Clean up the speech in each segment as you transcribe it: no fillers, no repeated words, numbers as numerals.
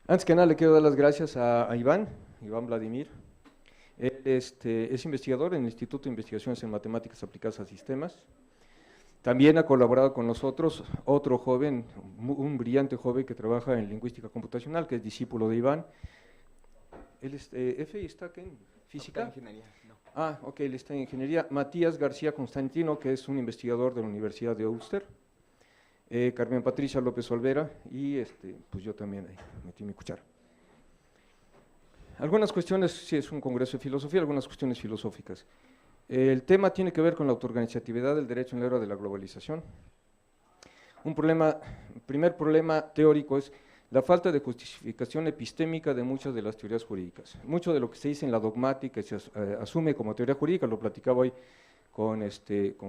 Antes que nada le quiero dar las gracias a Iván Vladimir. Él es investigador en el Instituto de Investigaciones en Matemáticas Aplicadas a Sistemas. También ha colaborado con nosotros otro joven, un brillante joven que trabaja en lingüística computacional, que es discípulo de Iván. Él está en física. No, está en ingeniería, no. Ah, ok, él está en ingeniería. Matías García Constantino, que es un investigador de la Universidad de Ulster. Carmen Patricia López Olvera y pues yo también ahí metí mi cuchara. Algunas cuestiones, sí es un congreso de filosofía, algunas cuestiones filosóficas. El tema tiene que ver con la autoorganizatividad del derecho en la era de la globalización. Primer problema teórico es la falta de justificación epistémica de muchas de las teorías jurídicas. Mucho de lo que se dice en la dogmática y se asume como teoría jurídica, lo platicaba hoy con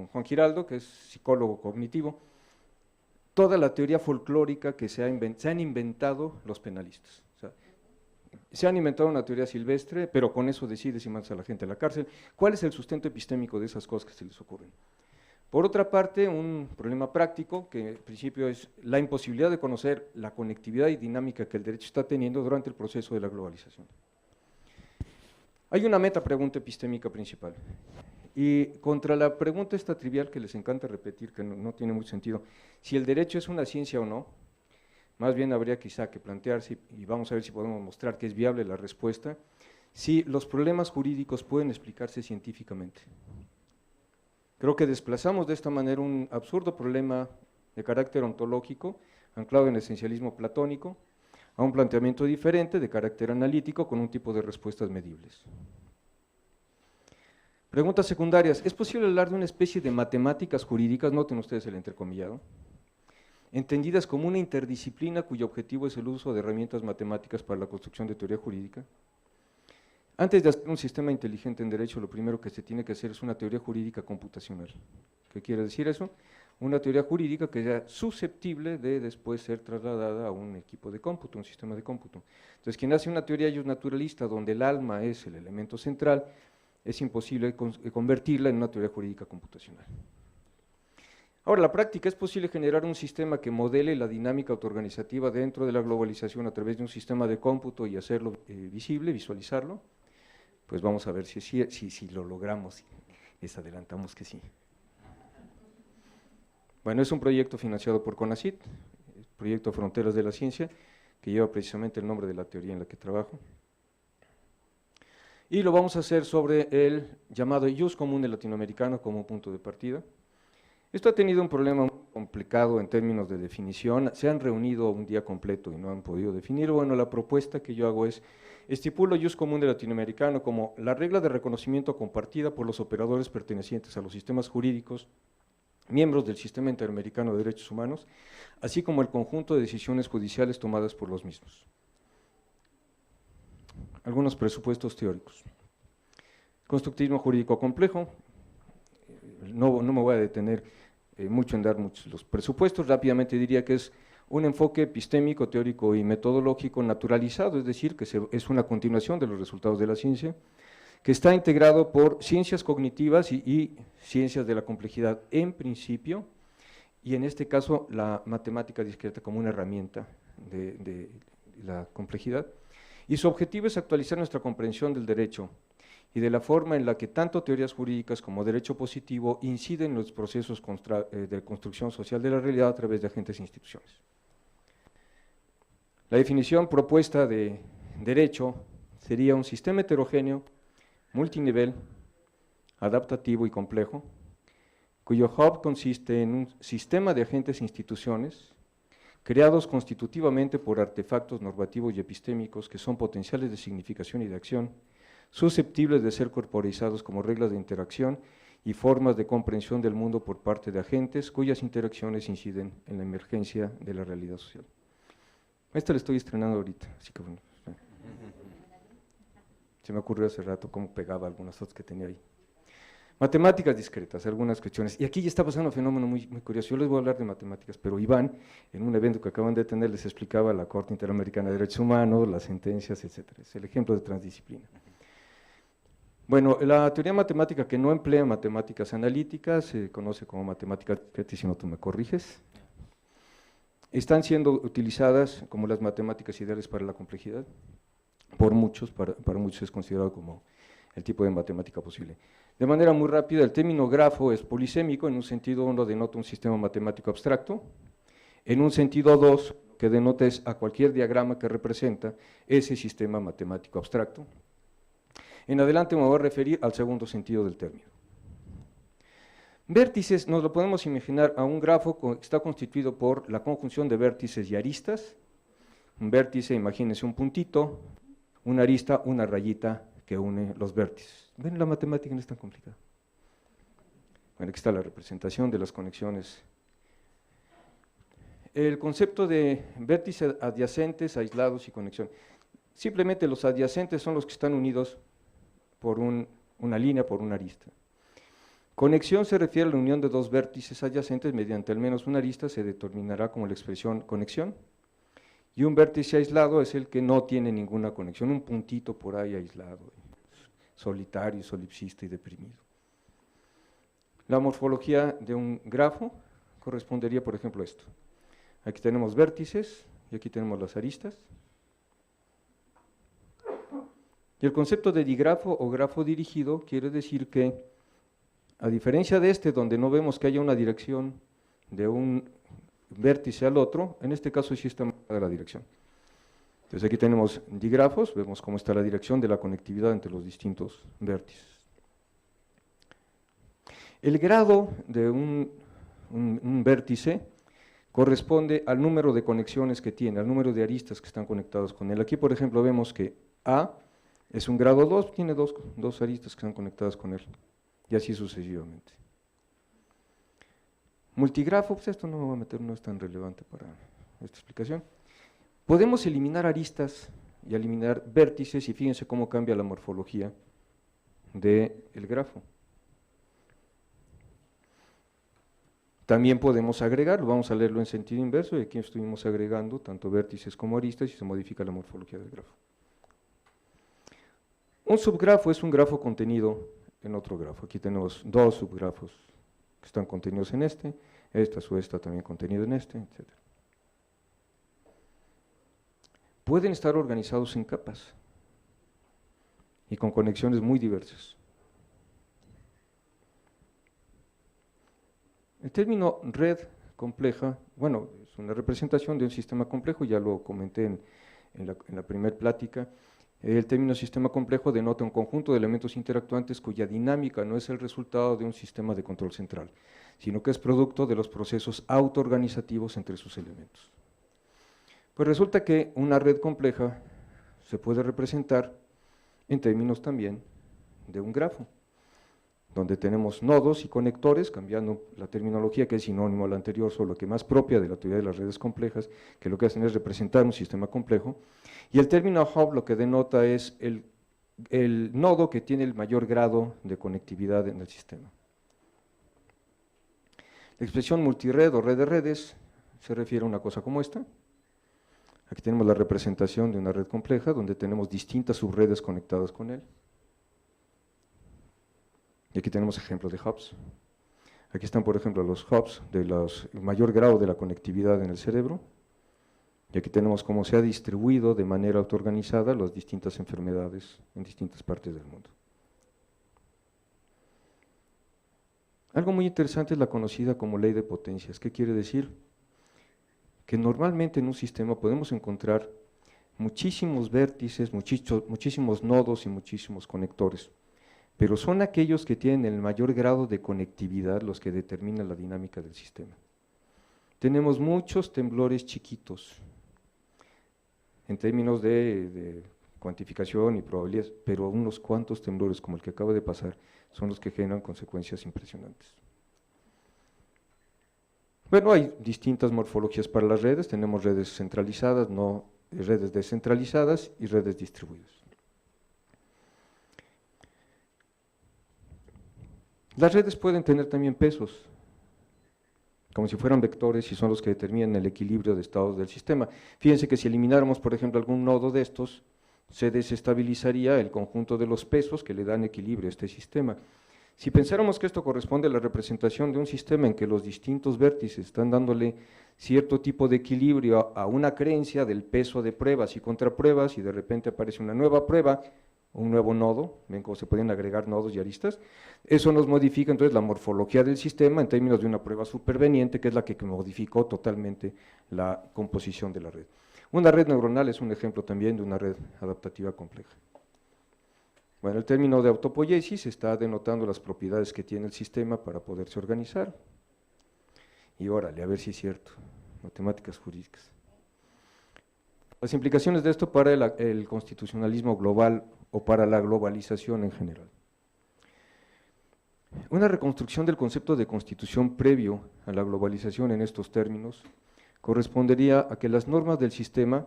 Juan Giraldo, que es psicólogo cognitivo. Toda la teoría folclórica que se han inventado los penalistas. O sea, se han inventado una teoría silvestre, pero con eso decide si mandas a la gente a la cárcel. ¿Cuál es el sustento epistémico de esas cosas que se les ocurren? Por otra parte, un problema práctico, que en principio es la imposibilidad de conocer la conectividad y dinámica que el derecho está teniendo durante el proceso de la globalización. Hay una metapregunta epistémica principal. Y contra la pregunta esta trivial que les encanta repetir, que no tiene mucho sentido, si el derecho es una ciencia o no, más bien habría quizá que plantearse, y vamos a ver si podemos mostrar que es viable la respuesta, si los problemas jurídicos pueden explicarse científicamente. Creo que desplazamos de esta manera un absurdo problema de carácter ontológico, anclado en el esencialismo platónico, a un planteamiento diferente de carácter analítico con un tipo de respuestas medibles. Preguntas secundarias. ¿Es posible hablar de una especie de matemáticas jurídicas, noten ustedes el entrecomillado, entendidas como una interdisciplina cuyo objetivo es el uso de herramientas matemáticas para la construcción de teoría jurídica? Antes de hacer un sistema inteligente en derecho, lo primero que se tiene que hacer es una teoría jurídica computacional. ¿Qué quiere decir eso? Una teoría jurídica que sea susceptible de después ser trasladada a un equipo de cómputo, un sistema de cómputo. Entonces, quien hace una teoría naturalista donde el alma es el elemento central, es imposible convertirla en una teoría jurídica computacional. Ahora, la práctica, ¿es posible generar un sistema que modele la dinámica autoorganizativa dentro de la globalización a través de un sistema de cómputo y hacerlo visible, visualizarlo? Pues vamos a ver si lo logramos, les adelantamos que sí. Bueno, es un proyecto financiado por CONACYT, el proyecto Fronteras de la Ciencia, que lleva precisamente el nombre de la teoría en la que trabajo. Y lo vamos a hacer sobre el llamado ius común latinoamericano como punto de partida. Esto ha tenido un problema muy complicado en términos de definición, se han reunido un día completo y no han podido definirlo. Bueno, la propuesta que yo hago es, estipulo ius común latinoamericano como la regla de reconocimiento compartida por los operadores pertenecientes a los sistemas jurídicos, miembros del Sistema Interamericano de Derechos Humanos, así como el conjunto de decisiones judiciales tomadas por los mismos. Algunos presupuestos teóricos. Constructivismo jurídico complejo, no me voy a detener mucho en dar los presupuestos, rápidamente diría que es un enfoque epistémico, teórico y metodológico naturalizado, es decir, que es una continuación de los resultados de la ciencia, que está integrado por ciencias cognitivas y ciencias de la complejidad en principio, y en este caso la matemática discreta como una herramienta de la complejidad. Y su objetivo es actualizar nuestra comprensión del derecho y de la forma en la que tanto teorías jurídicas como derecho positivo inciden en los procesos de construcción social de la realidad a través de agentes e instituciones. La definición propuesta de derecho sería un sistema heterogéneo, multinivel, adaptativo y complejo, cuyo hub consiste en un sistema de agentes e instituciones creados constitutivamente por artefactos normativos y epistémicos que son potenciales de significación y de acción, susceptibles de ser corporizados como reglas de interacción y formas de comprensión del mundo por parte de agentes cuyas interacciones inciden en la emergencia de la realidad social. Esta la estoy estrenando ahorita, así que bueno, se me ocurrió hace rato cómo pegaba algunas otras que tenía ahí. Matemáticas discretas, algunas cuestiones. Y aquí ya está pasando un fenómeno muy curioso. Yo les voy a hablar de matemáticas, pero Iván, en un evento que acaban de tener, les explicaba la Corte Interamericana de Derechos Humanos, las sentencias, etcétera. Es el ejemplo de transdisciplina. Bueno, la teoría matemática que no emplea matemáticas analíticas se conoce como matemática discreta, y si no tú me corriges. están siendo utilizadas como las matemáticas ideales para la complejidad. Por muchos, para muchos es considerado como el tipo de matemática posible. De manera muy rápida, el término grafo es polisémico. En un sentido, uno denota un sistema matemático abstracto. En un sentido, dos, que denota es a cualquier diagrama que representa ese sistema matemático abstracto. En adelante me voy a referir al segundo sentido del término. Vértices, nos lo podemos imaginar a un grafo que está constituido por la conjunción de vértices y aristas. Un vértice, imagínense un puntito, una arista, una rayita que une los vértices. ¿Ven? La matemática no es tan complicada. Bueno, aquí está la representación de las conexiones. El concepto de vértices adyacentes, aislados y conexión. Simplemente los adyacentes son los que están unidos por una línea, por una arista. Conexión se refiere a la unión de dos vértices adyacentes mediante al menos una arista, se determinará como la expresión conexión. Y un vértice aislado es el que no tiene ninguna conexión, un puntito por ahí aislado, solitario, solipsista y deprimido. La morfología de un grafo correspondería, por ejemplo, a esto. Aquí tenemos vértices y aquí tenemos las aristas. Y el concepto de digrafo o grafo dirigido quiere decir que, a diferencia de este, donde no vemos que haya una dirección de un vértice al otro, en este caso sí está marcada la dirección. Entonces aquí tenemos digrafos, vemos cómo está la dirección de la conectividad entre los distintos vértices. El grado de un vértice corresponde al número de conexiones que tiene, al número de aristas que están conectados con él. Aquí, por ejemplo, vemos que A es un grado 2, tiene dos aristas que están conectadas con él, y así sucesivamente. Multigrafo, pues esto no me voy a meter, no es tan relevante para esta explicación. Podemos eliminar aristas y eliminar vértices, y fíjense cómo cambia la morfología del grafo. También podemos agregarlo, vamos a leerlo en sentido inverso, y aquí estuvimos agregando tanto vértices como aristas y se modifica la morfología del grafo. Un subgrafo es un grafo contenido en otro grafo. Aquí tenemos dos subgrafos que están contenidos en esta su esta también contenido en etc. Pueden estar organizados en capas y con conexiones muy diversas. El término red compleja, bueno, es una representación de un sistema complejo, ya lo comenté en la primera plática. El término sistema complejo denota un conjunto de elementos interactuantes cuya dinámica no es el resultado de un sistema de control central, sino que es producto de los procesos autoorganizativos entre sus elementos. Pues resulta que una red compleja se puede representar en términos también de un grafo, donde tenemos nodos y conectores, cambiando la terminología que es sinónimo a la anterior, solo que más propia de la teoría de las redes complejas, que lo que hacen es representar un sistema complejo, y el término hub lo que denota es el nodo que tiene el mayor grado de conectividad en el sistema. La expresión multired o red de redes se refiere a una cosa como esta. Aquí tenemos la representación de una red compleja, donde tenemos distintas subredes conectadas con él. Y aquí tenemos ejemplos de hubs. Aquí están, por ejemplo, los hubs del mayor grado de la conectividad en el cerebro. Y aquí tenemos cómo se ha distribuido de manera autoorganizada las distintas enfermedades en distintas partes del mundo. Algo muy interesante es la conocida como ley de potencias. ¿Qué quiere decir? Que normalmente en un sistema podemos encontrar muchísimos vértices, muchísimos nodos y muchísimos conectores. Pero son aquellos que tienen el mayor grado de conectividad los que determinan la dinámica del sistema. Tenemos muchos temblores chiquitos, en términos de cuantificación y probabilidades, pero unos cuantos temblores como el que acaba de pasar son los que generan consecuencias impresionantes. Bueno, hay distintas morfologías para las redes, tenemos redes centralizadas, redes descentralizadas y redes distribuidas. Las redes pueden tener también pesos, como si fueran vectores y son los que determinan el equilibrio de estados del sistema. Fíjense que si elimináramos, por ejemplo, algún nodo de estos, se desestabilizaría el conjunto de los pesos que le dan equilibrio a este sistema. Si pensáramos que esto corresponde a la representación de un sistema en que los distintos vértices están dándole cierto tipo de equilibrio a una creencia del peso de pruebas y contrapruebas, y de repente aparece una nueva prueba, un nuevo nodo, ven cómo se pueden agregar nodos y aristas, eso nos modifica entonces la morfología del sistema en términos de una prueba superveniente, que es la que modificó totalmente la composición de la red. Una red neuronal es un ejemplo también de una red adaptativa compleja. Bueno, el término de autopoiesis está denotando las propiedades que tiene el sistema para poderse organizar. Y órale, a ver si es cierto, matemáticas jurídicas. Las implicaciones de esto para el constitucionalismo global o para la globalización en general. Una reconstrucción del concepto de constitución previo a la globalización en estos términos correspondería a que las normas del sistema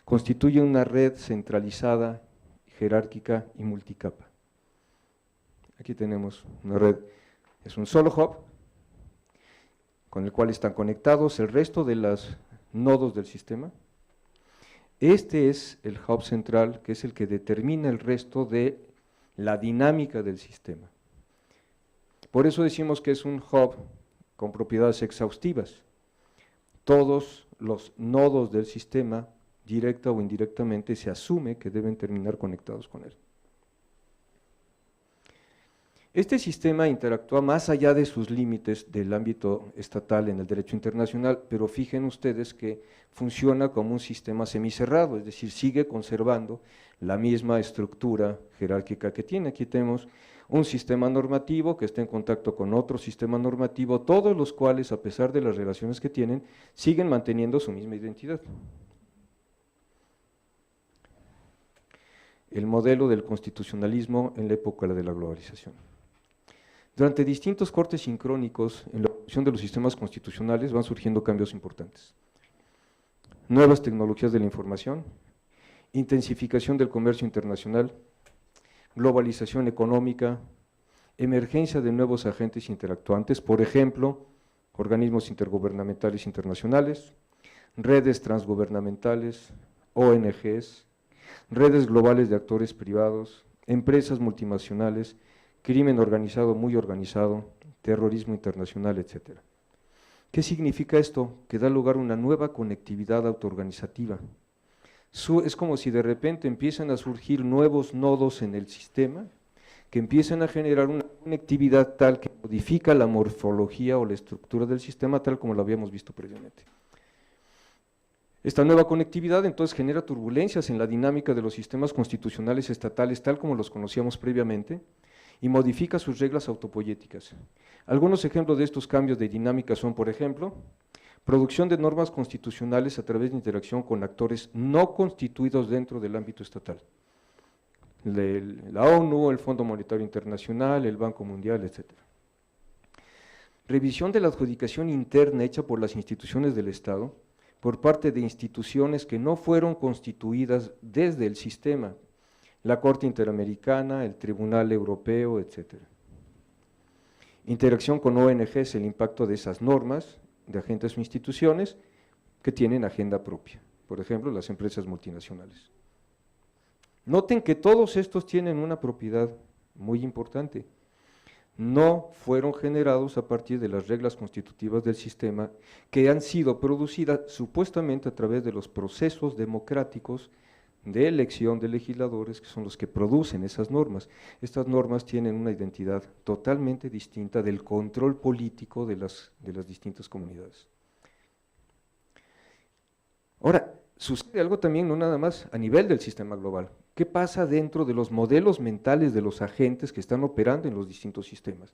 constituyen una red centralizada, jerárquica y multicapa. Aquí tenemos una red, es un solo hub, con el cual están conectados el resto de los nodos del sistema. Este es el hub central, que es el que determina el resto de la dinámica del sistema. Por eso decimos que es un hub con propiedades exhaustivas. Todos los nodos del sistema, directa o indirectamente, se asume que deben terminar conectados con él. Este sistema interactúa más allá de sus límites del ámbito estatal en el derecho internacional, pero fijen ustedes que funciona como un sistema semicerrado, es decir, sigue conservando la misma estructura jerárquica que tiene. Aquí tenemos un sistema normativo que está en contacto con otro sistema normativo, todos los cuales, a pesar de las relaciones que tienen, siguen manteniendo su misma identidad. El modelo del constitucionalismo en la época de la globalización. Durante distintos cortes sincrónicos en la evolución de los sistemas constitucionales van surgiendo cambios importantes. Nuevas tecnologías de la información, intensificación del comercio internacional, globalización económica, emergencia de nuevos agentes interactuantes, por ejemplo, organismos intergubernamentales internacionales, redes transgubernamentales, ONGs, redes globales de actores privados, empresas multinacionales, crimen organizado, muy organizado, terrorismo internacional, etc. ¿Qué significa esto? Que da lugar a una nueva conectividad autoorganizativa. Es como si de repente empiezan a surgir nuevos nodos en el sistema que empiezan a generar una conectividad tal que modifica la morfología o la estructura del sistema tal como lo habíamos visto previamente. Esta nueva conectividad entonces genera turbulencias en la dinámica de los sistemas constitucionales estatales tal como los conocíamos previamente, y modifica sus reglas autopoyéticas. Algunos ejemplos de estos cambios de dinámica son, por ejemplo, producción de normas constitucionales a través de interacción con actores no constituidos dentro del ámbito estatal. La ONU, el Fondo Monetario Internacional, el Banco Mundial, etc. Revisión de la adjudicación interna hecha por las instituciones del Estado por parte de instituciones que no fueron constituidas desde el sistema, la Corte Interamericana, el Tribunal Europeo, etc. Interacción con ONGs, el impacto de esas normas, de agentes o instituciones que tienen agenda propia, por ejemplo, las empresas multinacionales. Noten que todos estos tienen una propiedad muy importante. No fueron generados a partir de las reglas constitutivas del sistema que han sido producidas supuestamente a través de los procesos democráticos de elección de legisladores que son los que producen esas normas. Estas normas tienen una identidad totalmente distinta del control político de las distintas comunidades. Ahora, sucede algo también no nada más a nivel del sistema global. ¿Qué pasa dentro de los modelos mentales de los agentes que están operando en los distintos sistemas?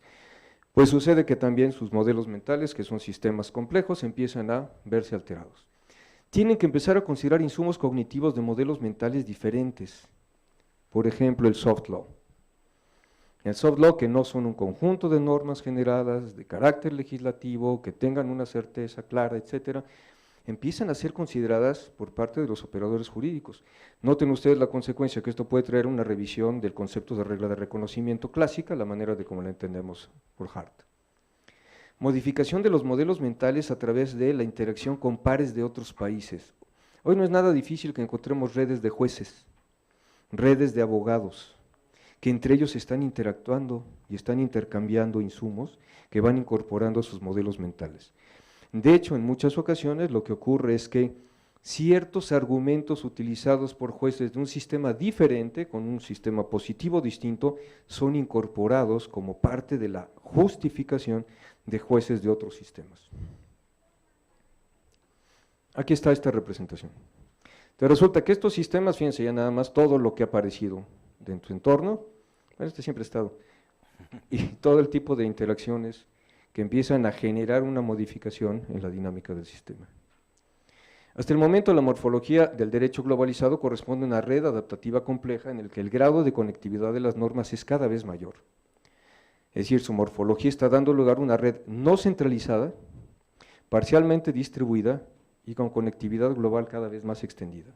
Pues sucede que también sus modelos mentales, que son sistemas complejos, empiezan a verse alterados. Tienen que empezar a considerar insumos cognitivos de modelos mentales diferentes. Por ejemplo, el soft law. El soft law, que no son un conjunto de normas generadas de carácter legislativo, que tengan una certeza clara, etcétera, empiezan a ser consideradas por parte de los operadores jurídicos. Noten ustedes la consecuencia que esto puede traer una revisión del concepto de regla de reconocimiento clásica, la manera de cómo la entendemos por Hart. Modificación de los modelos mentales a través de la interacción con pares de otros países. Hoy no es nada difícil que encontremos redes de jueces, redes de abogados, que entre ellos están interactuando y están intercambiando insumos que van incorporando a sus modelos mentales. De hecho, en muchas ocasiones lo que ocurre es que ciertos argumentos utilizados por jueces de un sistema diferente, con un sistema positivo distinto, son incorporados como parte de la justificación de jueces de otros sistemas. Aquí está esta representación. Te resulta que estos sistemas, fíjense ya nada más todo lo que ha aparecido en tu entorno, bueno, este siempre ha estado, y todo el tipo de interacciones que empiezan a generar una modificación en la dinámica del sistema. Hasta el momento, la morfología del derecho globalizado corresponde a una red adaptativa compleja en la que el grado de conectividad de las normas es cada vez mayor. Es decir, su morfología está dando lugar a una red no centralizada, parcialmente distribuida y con conectividad global cada vez más extendida.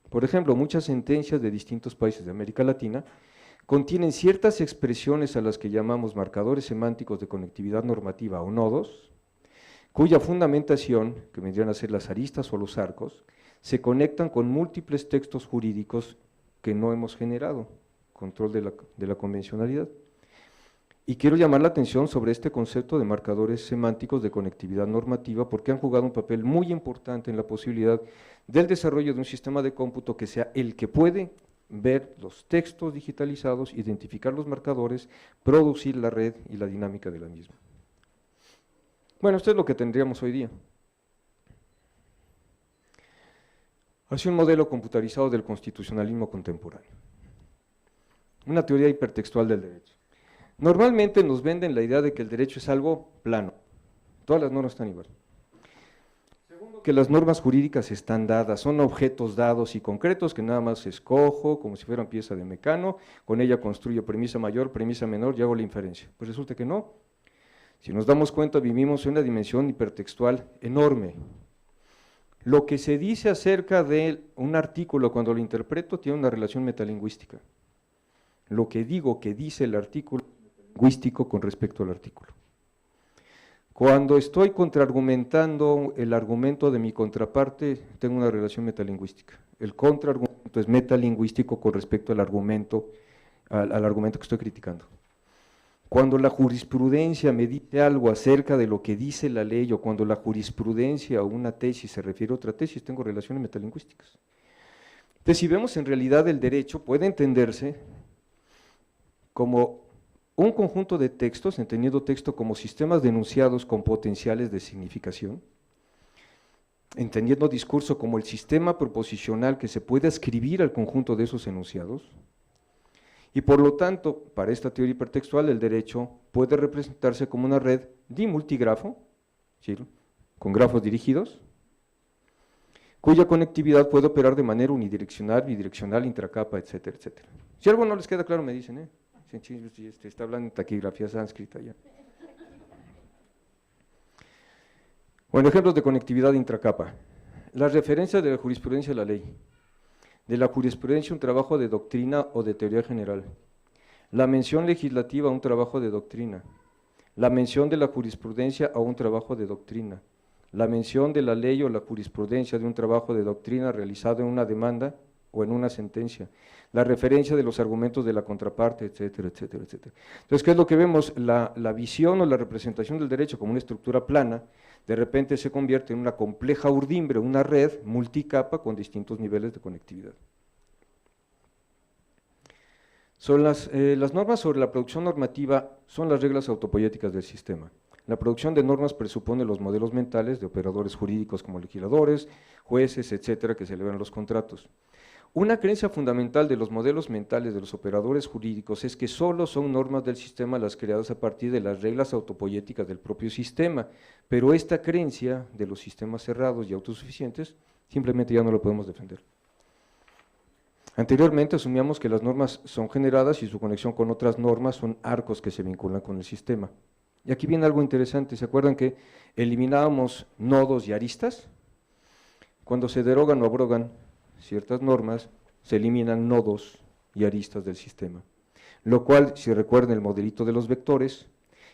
Por ejemplo, muchas sentencias de distintos países de América Latina contienen ciertas expresiones a las que llamamos marcadores semánticos de conectividad normativa o nodos, cuya fundamentación, que vendrían a ser las aristas o los arcos, se conectan con múltiples textos jurídicos que no hemos generado, control de la convencionalidad. Y quiero llamar la atención sobre este concepto de marcadores semánticos de conectividad normativa porque han jugado un papel muy importante en la posibilidad del desarrollo de un sistema de cómputo que sea el que puede ver los textos digitalizados, identificar los marcadores, producir la red y la dinámica de la misma. Bueno, esto es lo que tendríamos hoy día. Hacia un modelo computarizado del constitucionalismo contemporáneo. Una teoría hipertextual del derecho. Normalmente nos venden la idea de que el derecho es algo plano, todas las normas están igual. Segundo, que las normas jurídicas están dadas, son objetos dados y concretos que nada más escojo como si fueran pieza de mecano, con ella construyo premisa mayor, premisa menor y hago la inferencia. Pues resulta que no. Si nos damos cuenta, vivimos en una dimensión hipertextual enorme. Lo que se dice acerca de un artículo cuando lo interpreto tiene una relación metalingüística. Lo que digo que dice el artículo lingüístico con respecto al artículo. Cuando estoy contraargumentando el argumento de mi contraparte, tengo una relación metalingüística. El contraargumento es metalingüístico con respecto al argumento que estoy criticando. Cuando la jurisprudencia me dice algo acerca de lo que dice la ley o cuando la jurisprudencia o una tesis se refiere a otra tesis, tengo relaciones metalingüísticas. Entonces, si vemos en realidad el derecho, puede entenderse como un conjunto de textos, entendiendo texto como sistemas de enunciados con potenciales de significación, entendiendo discurso como el sistema proposicional que se puede ascribir al conjunto de esos enunciados, y por lo tanto, para esta teoría hipertextual, el derecho puede representarse como una red dimultigrafo, ¿sí?, con grafos dirigidos, cuya conectividad puede operar de manera unidireccional, bidireccional, intracapa, etcétera, etcétera. Si algo no les queda claro, me dicen, está hablando en taquigrafía sánscrita ya. Bueno, ejemplos de conectividad intracapa. Las referencias de la jurisprudencia a la ley. De la jurisprudencia un trabajo de doctrina o de teoría general, la mención legislativa a un trabajo de doctrina, la mención de la jurisprudencia a un trabajo de doctrina, la mención de la ley o la jurisprudencia de un trabajo de doctrina realizado en una demanda o en una sentencia, la referencia de los argumentos de la contraparte, etcétera, etcétera, etcétera. Entonces, ¿qué es lo que vemos? La visión o la representación del derecho como una estructura plana, de repente se convierte en una compleja urdimbre, una red multicapa con distintos niveles de conectividad. Las normas sobre la producción normativa son las reglas autopoéticas del sistema. La producción de normas presupone los modelos mentales de operadores jurídicos como legisladores, jueces, etcétera, que celebran los contratos. Una creencia fundamental de los modelos mentales de los operadores jurídicos es que solo son normas del sistema las creadas a partir de las reglas autopoéticas del propio sistema, pero esta creencia de los sistemas cerrados y autosuficientes simplemente ya no lo podemos defender. Anteriormente asumíamos que las normas son generadas y su conexión con otras normas son arcos que se vinculan con el sistema. Y aquí viene algo interesante, ¿se acuerdan que eliminábamos nodos y aristas? Cuando se derogan o abrogan ciertas normas, se eliminan nodos y aristas del sistema, lo cual, si recuerdan el modelito de los vectores,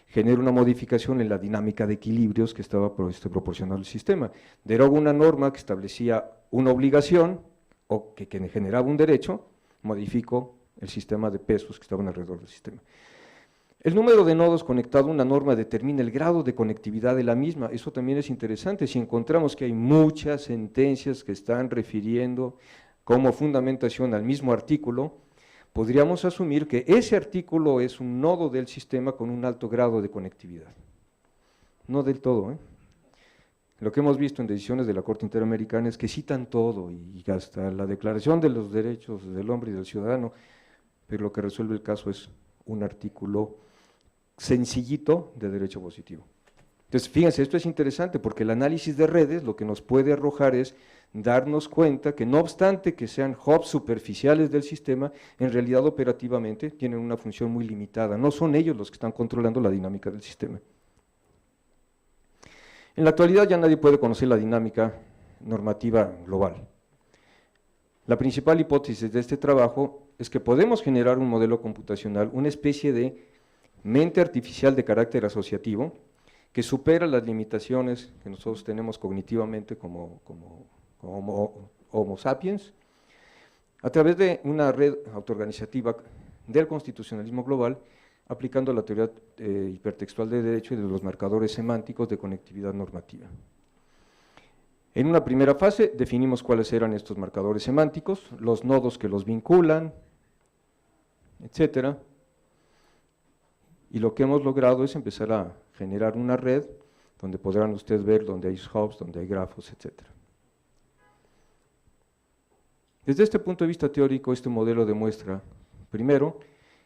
genera una modificación en la dinámica de equilibrios que estaba proporcionando el sistema. Deroga una norma que establecía una obligación o que generaba un derecho, modifico el sistema de pesos que estaban alrededor del sistema. El número de nodos conectado a una norma determina el grado de conectividad de la misma. Eso también es interesante. Si encontramos que hay muchas sentencias que están refiriendo como fundamentación al mismo artículo, podríamos asumir que ese artículo es un nodo del sistema con un alto grado de conectividad. No del todo, ¿eh? Lo que hemos visto en decisiones de la Corte Interamericana es que citan todo y hasta la Declaración de los Derechos del Hombre y del Ciudadano, pero lo que resuelve el caso es un artículo sencillito de derecho positivo. Entonces, fíjense, esto es interesante porque el análisis de redes lo que nos puede arrojar es darnos cuenta que no obstante que sean hubs superficiales del sistema, en realidad operativamente tienen una función muy limitada, no son ellos los que están controlando la dinámica del sistema. En la actualidad ya nadie puede conocer la dinámica normativa global. La principal hipótesis de este trabajo es que podemos generar un modelo computacional, una especie de mente artificial de carácter asociativo, que supera las limitaciones que nosotros tenemos cognitivamente como Homo sapiens, a través de una red autoorganizativa del constitucionalismo global, aplicando la teoría hipertextual de derecho y de los marcadores semánticos de conectividad normativa. En una primera fase definimos cuáles eran estos marcadores semánticos, los nodos que los vinculan, etcétera, y lo que hemos logrado es empezar a generar una red donde podrán ustedes ver donde hay hubs, donde hay grafos, etcétera. Desde este punto de vista teórico, este modelo demuestra, primero,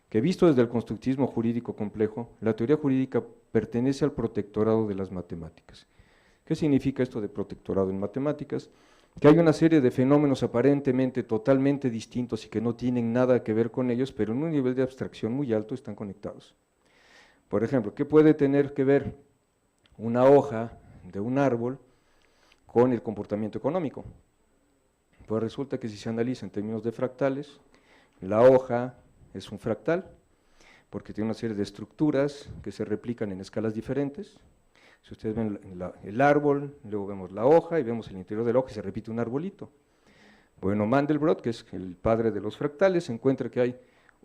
que visto desde el constructivismo jurídico complejo, la teoría jurídica pertenece al protectorado de las matemáticas. ¿Qué significa esto de protectorado en matemáticas? Que hay una serie de fenómenos aparentemente totalmente distintos y que no tienen nada que ver con ellos, pero en un nivel de abstracción muy alto están conectados. Por ejemplo, ¿qué puede tener que ver una hoja de un árbol con el comportamiento económico? Pues resulta que si se analiza en términos de fractales, la hoja es un fractal, porque tiene una serie de estructuras que se replican en escalas diferentes. Si ustedes ven el árbol, luego vemos la hoja y vemos el interior de la hoja y se repite un arbolito. Bueno, Mandelbrot, que es el padre de los fractales, encuentra que hay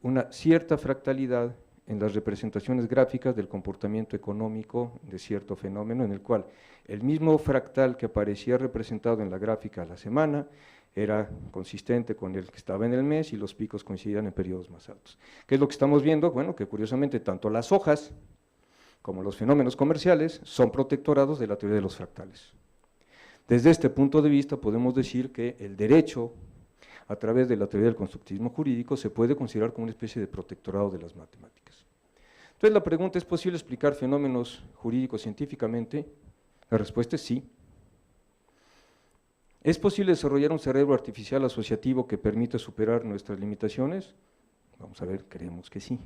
una cierta fractalidad en las representaciones gráficas del comportamiento económico de cierto fenómeno, en el cual el mismo fractal que aparecía representado en la gráfica a la semana era consistente con el que estaba en el mes y los picos coincidían en periodos más altos. ¿Qué es lo que estamos viendo? Bueno, que curiosamente tanto las hojas como los fenómenos comerciales son protectorados de la teoría de los fractales. Desde este punto de vista podemos decir que el derecho, a través de la teoría del constructivismo jurídico, se puede considerar como una especie de protectorado de las matemáticas. Entonces la pregunta, ¿es posible explicar fenómenos jurídicos científicamente? La respuesta es sí. ¿Es posible desarrollar un cerebro artificial asociativo que permita superar nuestras limitaciones? Vamos a ver, creemos que sí.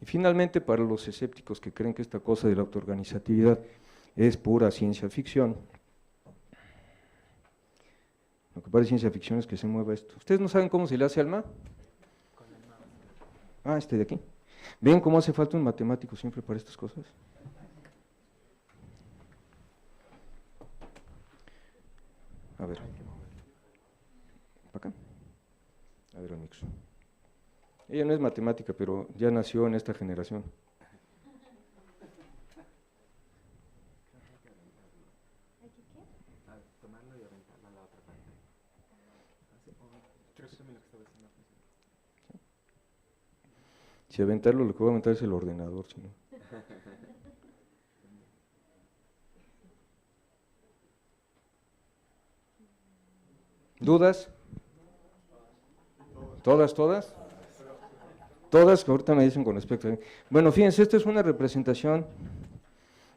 Y finalmente, para los escépticos que creen que esta cosa de la autoorganizatividad es pura ciencia ficción, lo que parece ciencia ficción es que se mueva esto. ¿Ustedes no saben cómo se le hace al MA? Ah, este de aquí. ¿Ven cómo hace falta un matemático siempre para estas cosas? A ver. ¿Para acá? A ver, Onix. Ella no es matemática, pero ya nació en esta generación. Si aventarlo, lo que voy a aventar es el ordenador, si no. ¿Dudas? ¿Todas, todas? Todas, que ahorita me dicen con respecto a… Bueno, fíjense, esta es una representación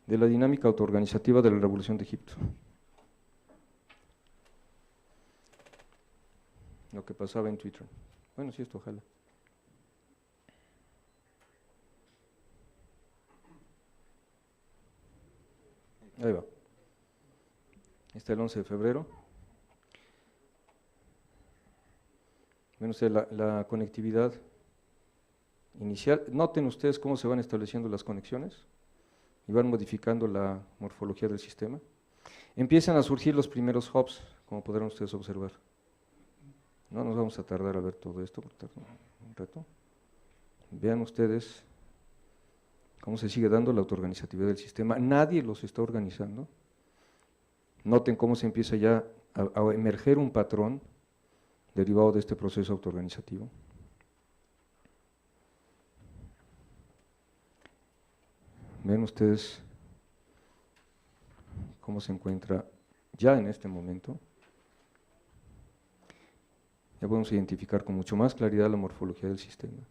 de la dinámica autoorganizativa de la Revolución de Egipto. Lo que pasaba en Twitter. Bueno, sí, esto ojalá. Ahí va. Está el 11 de febrero. Bueno, la conectividad inicial. Noten ustedes cómo se van estableciendo las conexiones y van modificando la morfología del sistema. Empiezan a surgir los primeros hubs, como podrán ustedes observar. No nos vamos a tardar a ver todo esto, por un rato. Vean ustedes cómo se sigue dando la autoorganizatividad del sistema. Nadie los está organizando. Noten cómo se empieza ya a emerger un patrón derivado de este proceso autoorganizativo. Ven ustedes cómo se encuentra ya en este momento. Ya podemos identificar con mucho más claridad la morfología del sistema.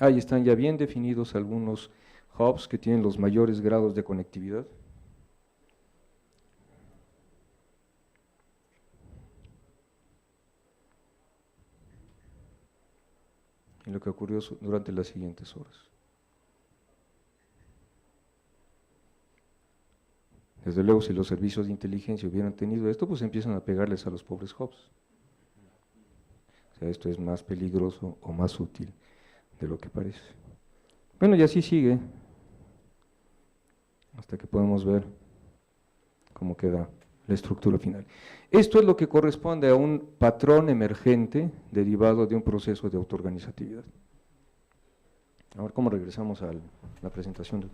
Ahí están ya bien definidos algunos hubs que tienen los mayores grados de conectividad. Y lo que ocurrió durante las siguientes horas. Desde luego, si los servicios de inteligencia hubieran tenido esto, pues empiezan a pegarles a los pobres hubs. O sea, esto es más peligroso o más útil de lo que parece. Bueno, y así sigue, hasta que podemos ver cómo queda la estructura final. Esto es lo que corresponde a un patrón emergente derivado de un proceso de autoorganizatividad. Ahora, ¿cómo regresamos a la presentación?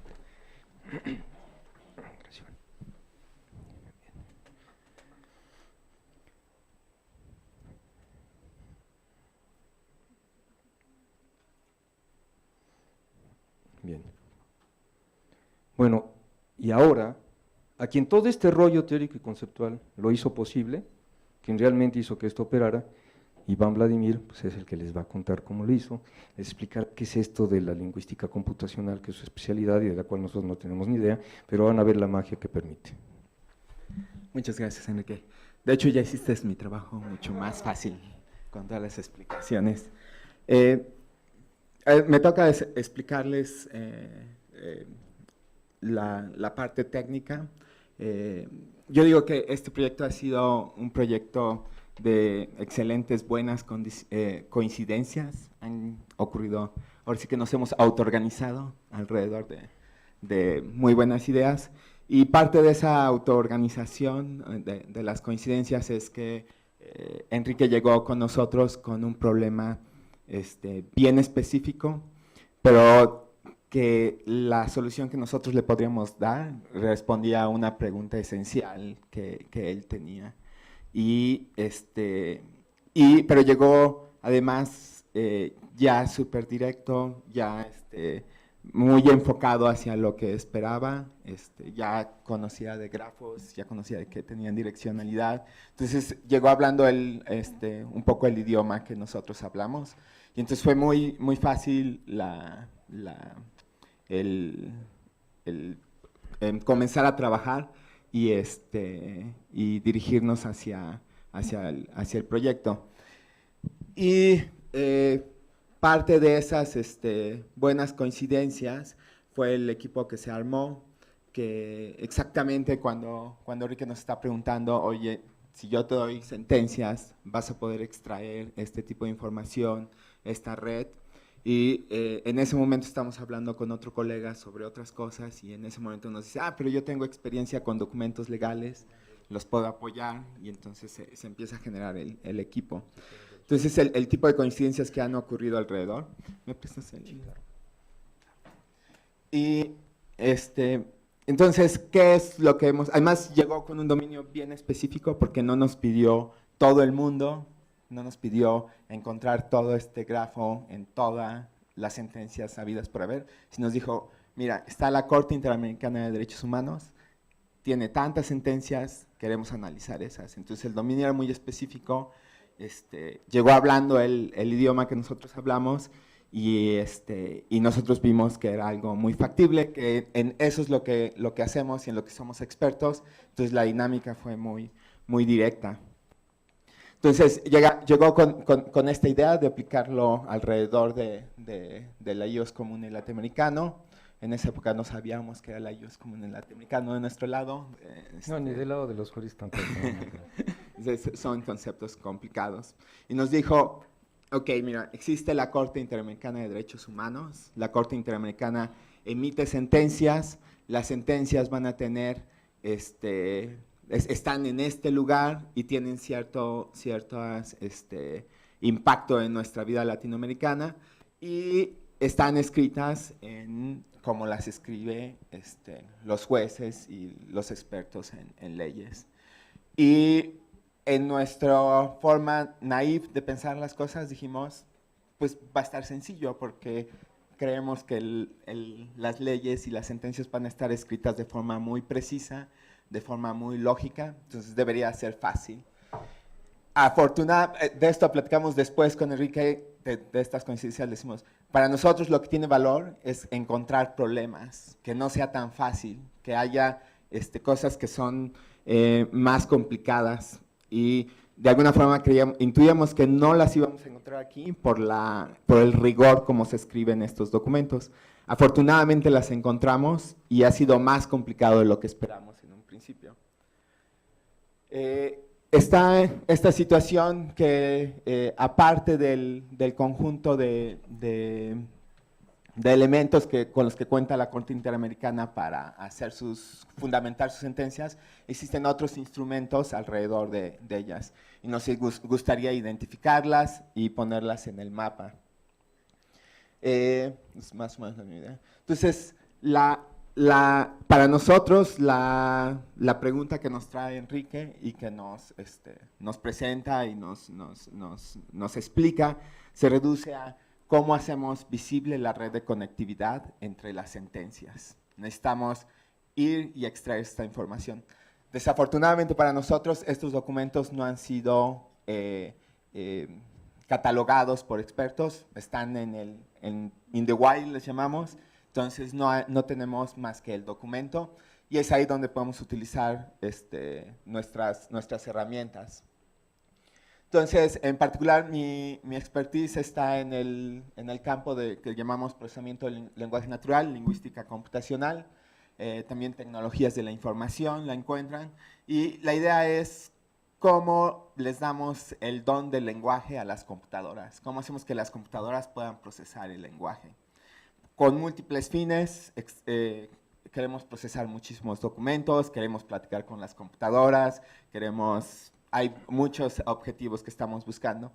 Bien. Bueno, y ahora, a quien todo este rollo teórico y conceptual lo hizo posible, quien realmente hizo que esto operara, Iván Vladimir, pues es el que les va a contar cómo lo hizo, explicar qué es esto de la lingüística computacional, que es su especialidad y de la cual nosotros no tenemos ni idea, pero van a ver la magia que permite. Muchas gracias, Enrique. De hecho, ya hiciste mi trabajo mucho más fácil con todas las explicaciones. Me toca explicarles la parte técnica. Yo digo que este proyecto ha sido un proyecto de excelentes, buenas coincidencias. Han ocurrido, ahora sí que nos hemos autoorganizado alrededor de muy buenas ideas. Y parte de esa autoorganización, de las coincidencias, es que Enrique llegó con nosotros con un problema bien específico, pero que la solución que nosotros le podríamos dar respondía a una pregunta esencial que él tenía. Pero llegó además ya súper directo, ya muy enfocado hacia lo que esperaba, ya conocía de grafos, ya conocía de que tenían direccionalidad, entonces llegó hablando un poco el idioma que nosotros hablamos, y entonces fue muy, muy fácil comenzar a trabajar y dirigirnos hacia el proyecto. Y parte de esas buenas coincidencias fue el equipo que se armó, que exactamente cuando Enrique nos está preguntando, oye, si yo te doy sentencias, vas a poder extraer este tipo de información, esta red. Y en ese momento estamos hablando con otro colega sobre otras cosas y en ese momento nos dice, pero yo tengo experiencia con documentos legales, los puedo apoyar, y entonces se empieza a generar el equipo. Entonces, el tipo de coincidencias que han ocurrido alrededor. ¿Me prestas el libro? Y entonces, ¿qué es lo que hemos...? Además, llegó con un dominio bien específico porque no nos pidió todo el mundo, no nos pidió encontrar todo este grafo en todas las sentencias habidas por haber, sino nos dijo, mira, está la Corte Interamericana de Derechos Humanos, tiene tantas sentencias, queremos analizar esas. Entonces, el dominio era muy específico. Llegó hablando el idioma que nosotros hablamos y nosotros vimos que era algo muy factible, que en eso es lo que hacemos y en lo que somos expertos. Entonces la dinámica fue muy, muy directa. Entonces llegó con esta idea de aplicarlo alrededor de la iOS común y latinoamericano. En esa época no sabíamos que era la iOS común y latinoamericano de nuestro lado. No, ni del lado de los juristas tampoco. Son conceptos complicados. Y nos dijo, ok, mira, existe la Corte Interamericana de Derechos Humanos, la Corte Interamericana emite sentencias, las sentencias van a tener, están en este lugar y tienen ciertas impacto en nuestra vida latinoamericana, y están escritas como las escribe los jueces y los expertos en leyes. Y en nuestra forma naif de pensar las cosas dijimos, pues va a estar sencillo, porque creemos que las leyes y las sentencias van a estar escritas de forma muy precisa, de forma muy lógica, entonces debería ser fácil. De esto platicamos después con Enrique, de estas coincidencias, le decimos, para nosotros lo que tiene valor es encontrar problemas, que no sea tan fácil, que haya cosas que son más complicadas, y de alguna forma intuíamos que no las íbamos a encontrar aquí por el rigor como se escriben estos documentos. Afortunadamente las encontramos y ha sido más complicado de lo que esperamos en un principio. Está esta situación que, aparte del conjunto de elementos con los que cuenta la Corte Interamericana para fundamentar sus sentencias, existen otros instrumentos alrededor de ellas, y nos gustaría identificarlas y ponerlas en el mapa. Es más o menos la misma idea. Entonces, para nosotros, la pregunta que nos trae Enrique y que nos presenta y nos explica, se reduce a cómo hacemos visible la red de conectividad entre las sentencias. Necesitamos ir y extraer esta información. Desafortunadamente para nosotros, estos documentos no han sido catalogados por expertos, están in the wild, les llamamos. Entonces no tenemos más que el documento, y es ahí donde podemos utilizar nuestras herramientas. Entonces, en particular, mi expertise está en el campo que llamamos procesamiento del lenguaje natural, lingüística computacional, también tecnologías de la información la encuentran, y la idea es cómo les damos el don del lenguaje a las computadoras, cómo hacemos que las computadoras puedan procesar el lenguaje. Con múltiples fines, queremos procesar muchísimos documentos, queremos platicar con las computadoras, hay muchos objetivos que estamos buscando.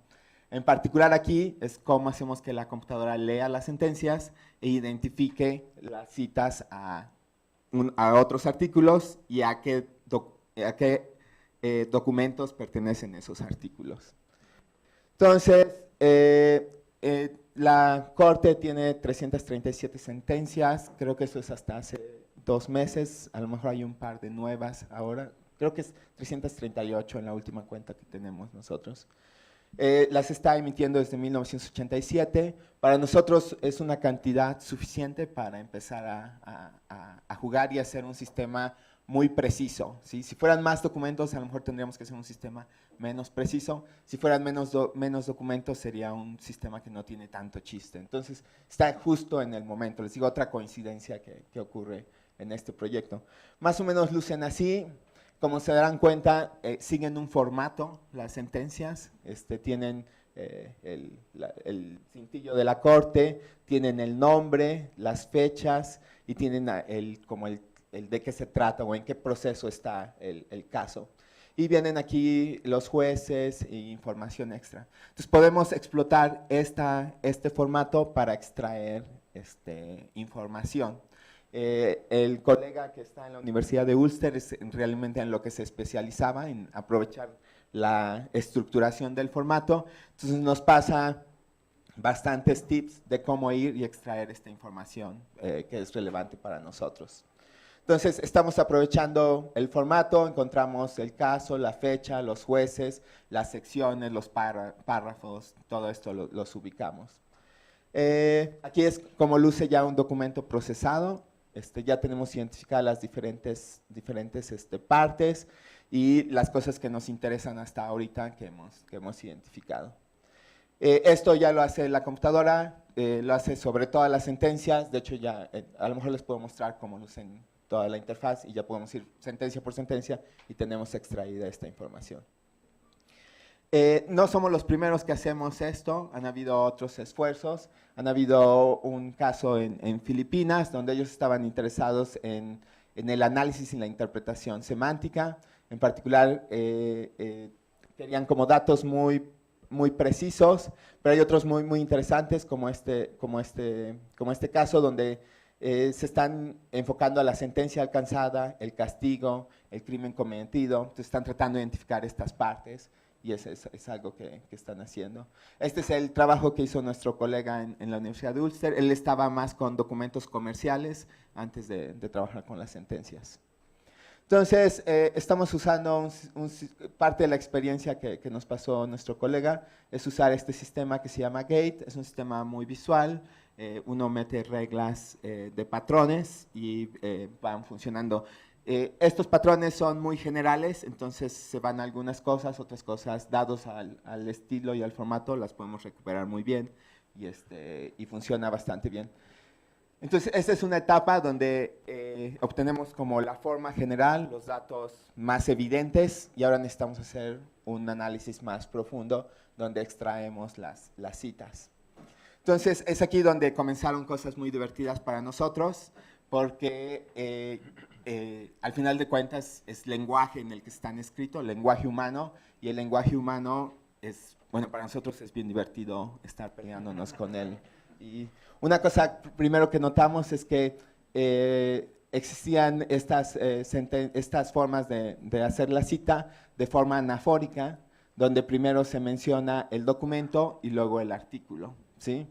En particular aquí es cómo hacemos que la computadora lea las sentencias e identifique las citas a otros artículos y a qué documentos pertenecen esos artículos. Entonces, la Corte tiene 337 sentencias, creo que eso es hasta hace 2 meses, a lo mejor hay un par de nuevas ahora, creo que es 338 en la última cuenta que tenemos nosotros. Las está emitiendo desde 1987, para nosotros es una cantidad suficiente para empezar a jugar y hacer un sistema muy preciso, ¿sí? Si fueran más documentos, a lo mejor tendríamos que hacer un sistema menos preciso. Si fueran menos documentos, sería un sistema que no tiene tanto chiste. Entonces, está justo en el momento. Les digo otra coincidencia que ocurre en este proyecto. Más o menos lucen así. Como se darán cuenta, siguen un formato las sentencias. Tienen el cintillo de la Corte, tienen el nombre, las fechas y tienen como el de qué se trata o en qué proceso está el caso. Y vienen aquí los jueces e información extra. Entonces podemos explotar este formato para extraer información. El colega que está en la Universidad de Ulster es realmente en lo que se especializaba, en aprovechar la estructuración del formato. Entonces nos pasa bastantes tips de cómo ir y extraer esta información que es relevante para nosotros. Entonces, estamos aprovechando el formato, encontramos el caso, la fecha, los jueces, las secciones, los párrafos, todo esto los ubicamos. Aquí es como luce ya un documento procesado, ya tenemos identificadas las diferentes partes y las cosas que nos interesan hasta ahorita que hemos identificado. Esto ya lo hace la computadora, lo hace sobre todas las sentencias, de hecho ya a lo mejor les puedo mostrar cómo lucen toda la interfaz y ya podemos ir sentencia por sentencia y tenemos extraída esta información. No somos los primeros que hacemos esto, han habido otros esfuerzos, han habido un caso en Filipinas donde ellos estaban interesados en el análisis y la interpretación semántica, en particular querían como datos muy muy precisos, pero hay otros muy, muy interesantes, como este caso, donde se están enfocando a la sentencia alcanzada, el castigo, el crimen cometido, entonces están tratando de identificar estas partes, y es algo que están haciendo. Este es el trabajo que hizo nuestro colega en la Universidad de Ulster. Él estaba más con documentos comerciales antes de trabajar con las sentencias. Entonces, estamos usando parte de la experiencia que nos pasó nuestro colega, es usar este sistema que se llama Gate. Es un sistema muy visual. Uno mete reglas de patrones y van funcionando. Estos patrones son muy generales, entonces se van algunas cosas, otras cosas, dados al estilo y al formato, las podemos recuperar muy bien y funciona bastante bien. Entonces, esta es una etapa donde obtenemos como la forma general, los datos más evidentes, y ahora necesitamos hacer un análisis más profundo donde extraemos las citas. Entonces, es aquí donde comenzaron cosas muy divertidas para nosotros, porque al final de cuentas es lenguaje en el que están escritos, lenguaje humano, y el lenguaje humano es, bueno, para nosotros es bien divertido estar peleándonos con él. Y una cosa primero que notamos es que existían estas formas de hacer la cita de forma anafórica, donde primero se menciona el documento y luego el artículo, ¿sí?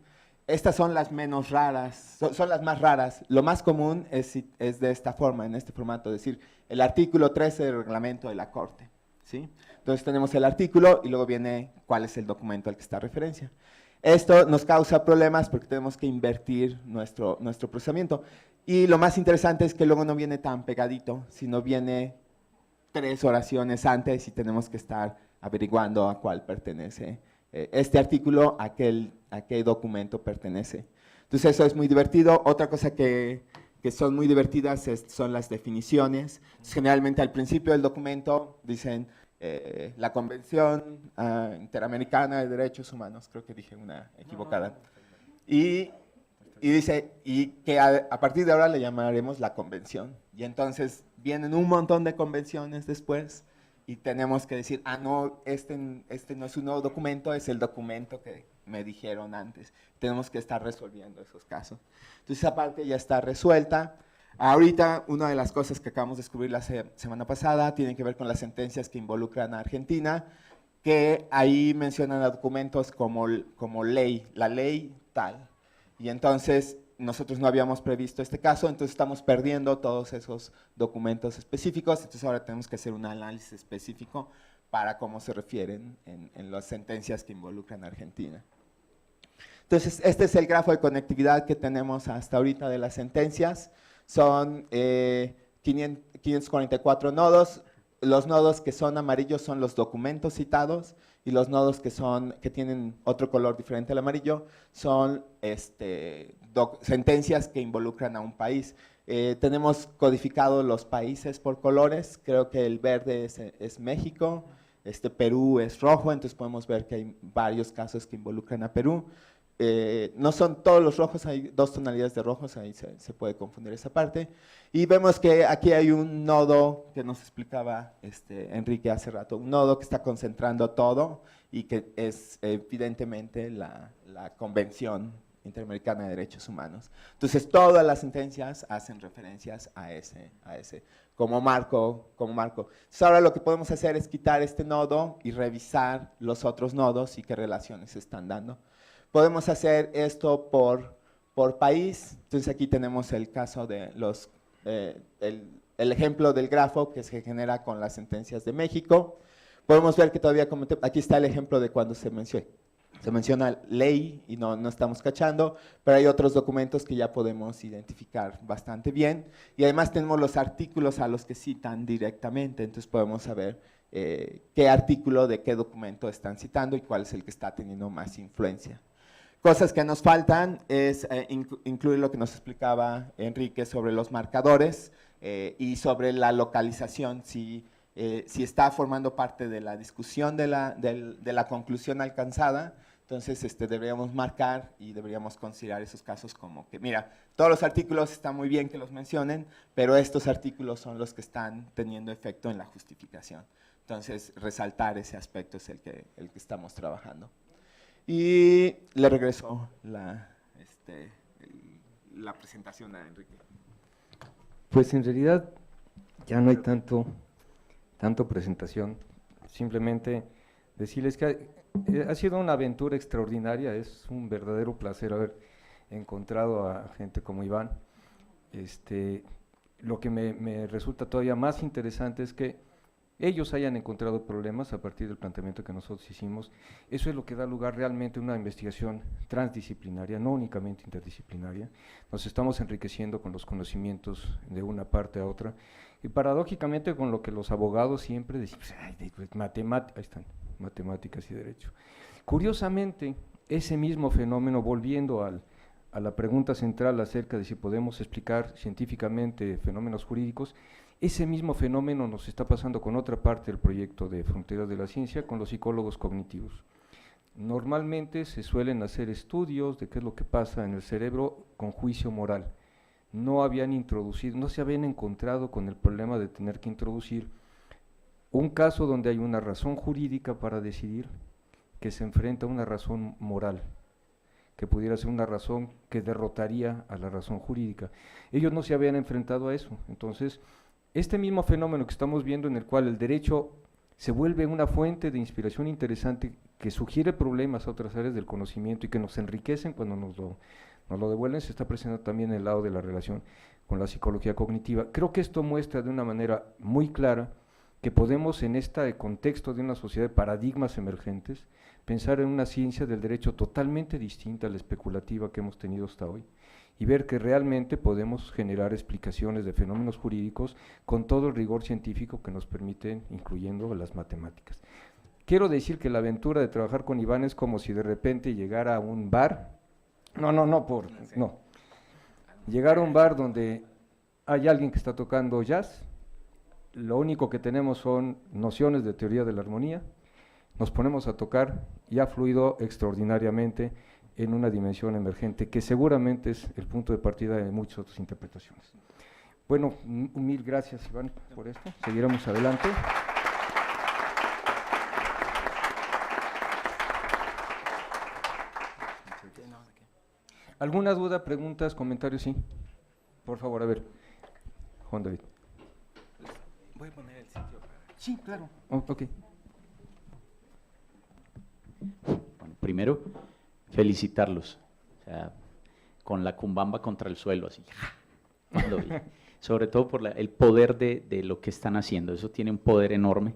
Estas son las menos raras, son las más raras. Lo más común es de esta forma, en este formato, es decir, el artículo 13 del reglamento de la Corte, ¿sí? Entonces tenemos el artículo y luego viene cuál es el documento al que está referencia. Esto nos causa problemas porque tenemos que invertir nuestro procesamiento. Y lo más interesante es que luego no viene tan pegadito, sino viene 3 oraciones antes y tenemos que estar averiguando a cuál pertenece este artículo, a qué documento pertenece. Entonces eso es muy divertido. Otra cosa que son muy divertidas son las definiciones. Entonces, generalmente al principio del documento dicen la Convención Interamericana de Derechos Humanos, creo que dije una equivocada, y dice, y que a partir de ahora le llamaremos la Convención, y entonces vienen un montón de convenciones después, y tenemos que decir, no, este no es un nuevo documento, es el documento que me dijeron antes. Tenemos que estar resolviendo esos casos. Entonces esa parte ya está resuelta. Ahorita, una de las cosas que acabamos de descubrir la semana pasada tiene que ver con las sentencias que involucran a Argentina, que ahí mencionan a documentos como ley, la ley tal. Y entonces nosotros no habíamos previsto este caso, entonces estamos perdiendo todos esos documentos específicos, entonces ahora tenemos que hacer un análisis específico para cómo se refieren en las sentencias que involucran a Argentina. Entonces, este es el grafo de conectividad que tenemos hasta ahorita de las sentencias. Son 544 nodos. Los nodos que son amarillos son los documentos citados, y los nodos que tienen otro color diferente al amarillo son sentencias que involucran a un país. Tenemos codificados los países por colores. Creo que el verde es México, Perú es rojo, entonces podemos ver que hay varios casos que involucran a Perú. No son todos los rojos, hay 2 tonalidades de rojos, ahí se puede confundir esa parte. Y vemos que aquí hay un nodo que nos explicaba Enrique hace rato, un nodo que está concentrando todo y que es evidentemente la Convención Interamericana de Derechos Humanos. Entonces todas las sentencias hacen referencias a ese como marco. Entonces ahora lo que podemos hacer es quitar este nodo y revisar los otros nodos y qué relaciones se están dando. Podemos hacer esto por país. Entonces aquí tenemos el caso de el ejemplo del grafo que se genera con las sentencias de México. Podemos ver que todavía, aquí está el ejemplo de cuando se menciona ley y no estamos cachando, pero hay otros documentos que ya podemos identificar bastante bien. Y además tenemos los artículos a los que citan directamente, entonces podemos saber qué artículo de qué documento están citando y cuál es el que está teniendo más influencia. Cosas que nos faltan es incluir lo que nos explicaba Enrique sobre los marcadores y sobre la localización, si está formando parte de la discusión de la conclusión alcanzada. Entonces deberíamos marcar y deberíamos considerar esos casos como que, mira, todos los artículos está muy bien que los mencionen, pero estos artículos son los que están teniendo efecto en la justificación. Entonces, resaltar ese aspecto es el que estamos trabajando. Y le regreso la presentación a Enrique. Pues en realidad ya no hay tanto presentación, simplemente decirles que ha sido una aventura extraordinaria, es un verdadero placer haber encontrado a gente como Iván. Lo que me resulta todavía más interesante es que ellos hayan encontrado problemas a partir del planteamiento que nosotros hicimos. Eso es lo que da lugar realmente a una investigación transdisciplinaria, no únicamente interdisciplinaria. Nos estamos enriqueciendo con los conocimientos de una parte a otra, y paradójicamente con lo que los abogados siempre decimos, matemáticas y derecho. Curiosamente, ese mismo fenómeno, volviendo a la pregunta central acerca de si podemos explicar científicamente fenómenos jurídicos, ese mismo fenómeno nos está pasando con otra parte del proyecto de Fronteras de la Ciencia, con los psicólogos cognitivos. Normalmente se suelen hacer estudios de qué es lo que pasa en el cerebro con juicio moral. No se habían encontrado con el problema de tener que introducir un caso donde hay una razón jurídica para decidir que se enfrenta a una razón moral, que pudiera ser una razón que derrotaría a la razón jurídica. Ellos no se habían enfrentado a eso. Entonces, este mismo fenómeno que estamos viendo, en el cual el derecho se vuelve una fuente de inspiración interesante que sugiere problemas a otras áreas del conocimiento y que nos enriquecen cuando nos lo devuelven, se está presentando también en el lado de la relación con la psicología cognitiva. Creo que esto muestra de una manera muy clara que podemos, en este contexto de una sociedad de paradigmas emergentes, pensar en una ciencia del derecho totalmente distinta a la especulativa que hemos tenido hasta hoy, y ver que realmente podemos generar explicaciones de fenómenos jurídicos con todo el rigor científico que nos permiten, incluyendo las matemáticas. Quiero decir que la aventura de trabajar con Iván es como si de repente llegara a un bar, llegar a un bar donde hay alguien que está tocando jazz, lo único que tenemos son nociones de teoría de la armonía, nos ponemos a tocar y ha fluido extraordinariamente en una dimensión emergente que seguramente es el punto de partida de muchas otras interpretaciones. Bueno, mil gracias, Iván, por esto. Seguiremos adelante. ¿Alguna duda, preguntas, comentarios? Sí. Por favor, a ver. Juan David. Voy a poner el sitio para... Sí, claro. Ok. Bueno, primero, felicitarlos, o sea, con la cumbamba contra el suelo, así, sobre todo por el poder de lo que están haciendo. Eso tiene un poder enorme,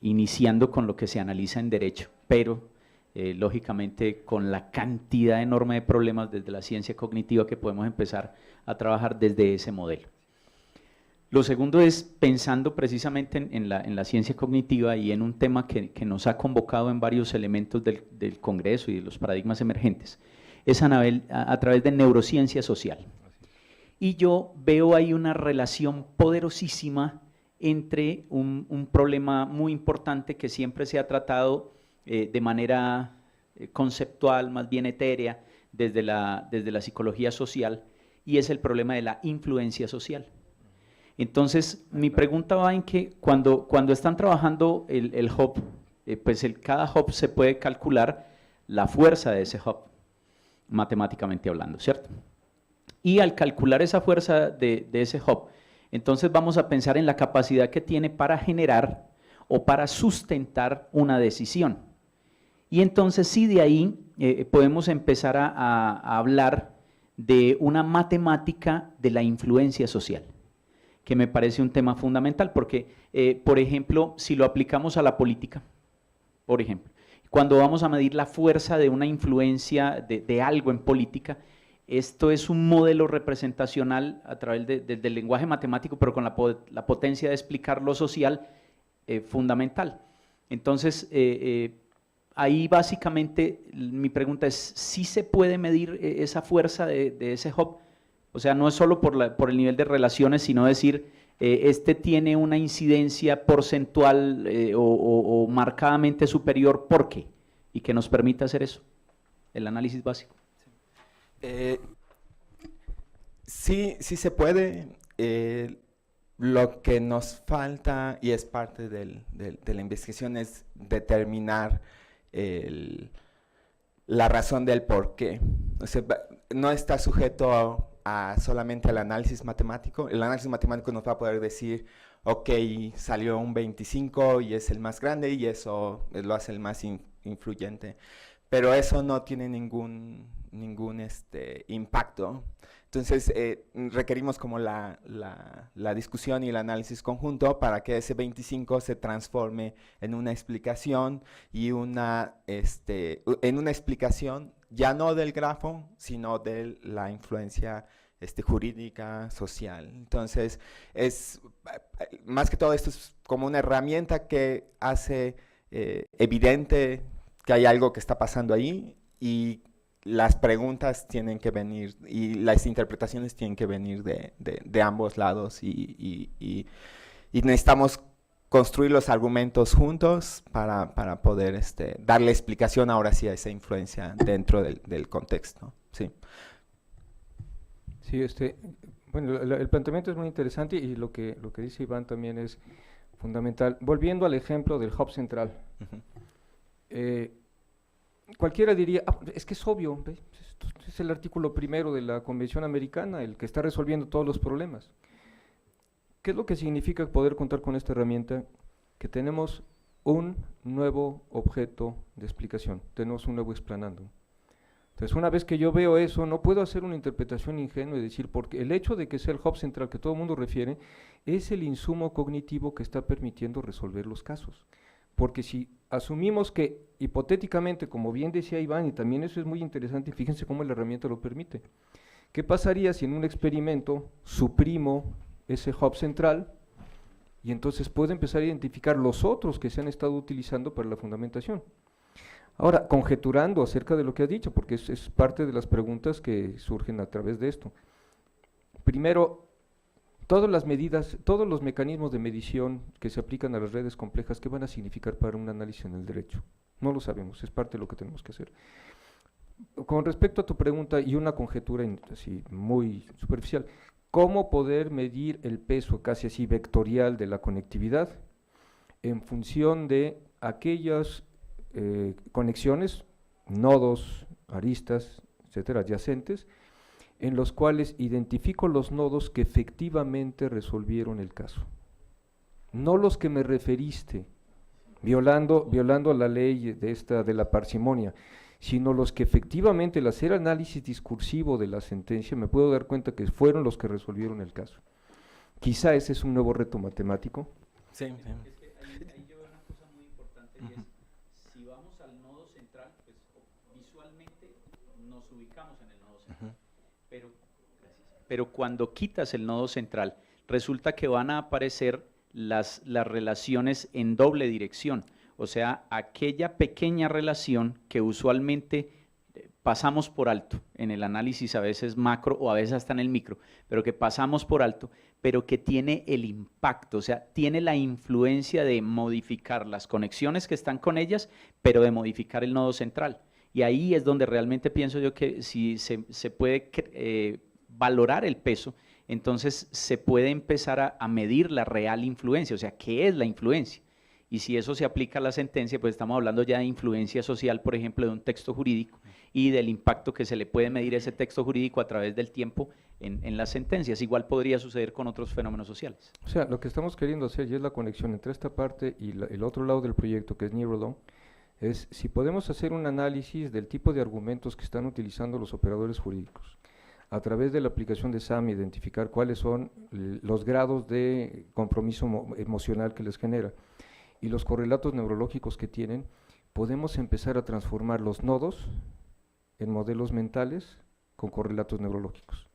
iniciando con lo que se analiza en derecho, pero lógicamente con la cantidad enorme de problemas desde la ciencia cognitiva que podemos empezar a trabajar desde ese modelo. Lo segundo es, pensando precisamente en la ciencia cognitiva y en un tema que nos ha convocado en varios elementos del Congreso y de los paradigmas emergentes, es a través de neurociencia social. Y yo veo ahí una relación poderosísima entre un problema muy importante que siempre se ha tratado de manera conceptual, más bien etérea, desde la psicología social, y es el problema de la influencia social. Entonces, mi pregunta va en que cuando están trabajando el hub, pues cada hub se puede calcular la fuerza de ese hub, matemáticamente hablando, ¿cierto? Y al calcular esa fuerza de ese hub, entonces vamos a pensar en la capacidad que tiene para generar o para sustentar una decisión. Y entonces sí, de ahí podemos empezar a hablar de una matemática de la influencia social, que me parece un tema fundamental, porque, por ejemplo, si lo aplicamos a la política, por ejemplo, cuando vamos a medir la fuerza de una influencia de algo en política, esto es un modelo representacional a través del lenguaje matemático, pero con la potencia de explicar lo social fundamental. Entonces, ahí básicamente mi pregunta es, ¿sí se puede medir esa fuerza de ese hub? O sea, no es solo por el nivel de relaciones, sino decir, este tiene una incidencia porcentual o marcadamente superior, ¿por qué? Y que nos permita hacer eso, el análisis básico. Sí se puede. lo que nos falta, y es parte de la investigación, es determinar la razón del por qué. O sea, no está sujeto solamente al análisis matemático. El análisis matemático nos va a poder decir, ok, salió un 25 y es el más grande y eso lo hace el más influyente. Pero eso no tiene ningún impacto. Entonces, requerimos como la discusión y el análisis conjunto para que ese 25 se transforme en una explicación y en una explicación ya no del grafo, sino de la influencia jurídica, social. Entonces, más que todo esto es como una herramienta que hace evidente que hay algo que está pasando ahí, y las preguntas tienen que venir y las interpretaciones tienen que venir de ambos lados, y necesitamos construir los argumentos juntos para poder darle explicación ahora sí a esa influencia dentro del contexto. Sí. Sí, bueno, el planteamiento es muy interesante, y lo que dice Iván también es fundamental. Volviendo al ejemplo del hub central, cualquiera diría, es que es obvio, ¿ves? Esto es el artículo 1 de la Convención Americana, el que está resolviendo todos los problemas. ¿Qué es lo que significa poder contar con esta herramienta? Que tenemos un nuevo objeto de explicación, tenemos un nuevo explanandum. Entonces, una vez que yo veo eso, no puedo hacer una interpretación ingenua y decir, porque el hecho de que sea el hub central que todo el mundo refiere, es el insumo cognitivo que está permitiendo resolver los casos. Porque si asumimos que, hipotéticamente, como bien decía Iván, y también eso es muy interesante, fíjense cómo la herramienta lo permite, ¿qué pasaría si en un experimento suprimo ese hub central, y entonces puedo empezar a identificar los otros que se han estado utilizando para la fundamentación? Ahora, conjeturando acerca de lo que has dicho, porque es parte de las preguntas que surgen a través de esto. Primero, todas las medidas, todos los mecanismos de medición que se aplican a las redes complejas, ¿qué van a significar para un análisis en el derecho? No lo sabemos, es parte de lo que tenemos que hacer. Con respecto a tu pregunta, y una conjetura así muy superficial, ¿cómo poder medir el peso casi así vectorial de la conectividad en función de aquellas conexiones, nodos, aristas, etcétera, adyacentes, en los cuales identifico los nodos que efectivamente resolvieron el caso? No los que me referiste, violando la ley de la parsimonia, sino los que efectivamente, al hacer análisis discursivo de la sentencia, me puedo dar cuenta que fueron los que resolvieron el caso. Quizá ese es un nuevo reto matemático. Sí, sí. Ahí yo veo una cosa muy importante, y es, si vamos al nodo central, pues visualmente nos ubicamos en el nodo central, pero cuando quitas el nodo central, resulta que van a aparecer las relaciones en doble dirección, o sea, aquella pequeña relación que usualmente pasamos por alto en el análisis, a veces macro o a veces hasta en el micro, pero que pasamos por alto, pero que tiene el impacto, o sea, tiene la influencia de modificar las conexiones que están con ellas, pero de modificar el nodo central. Y ahí es donde realmente pienso yo que si se puede valorar el peso, entonces se puede empezar a medir la real influencia, o sea, ¿qué es la influencia? Y si eso se aplica a la sentencia, pues estamos hablando ya de influencia social, por ejemplo, de un texto jurídico, y del impacto que se le puede medir a ese texto jurídico a través del tiempo en las sentencias. Igual podría suceder con otros fenómenos sociales. O sea, lo que estamos queriendo hacer, y es la conexión entre esta parte y el otro lado del proyecto, que es Neurodom, es si podemos hacer un análisis del tipo de argumentos que están utilizando los operadores jurídicos, a través de la aplicación de SAM, identificar cuáles son los grados de compromiso emocional que les genera, y los correlatos neurológicos que tienen, podemos empezar a transformar los nodos en modelos mentales con correlatos neurológicos.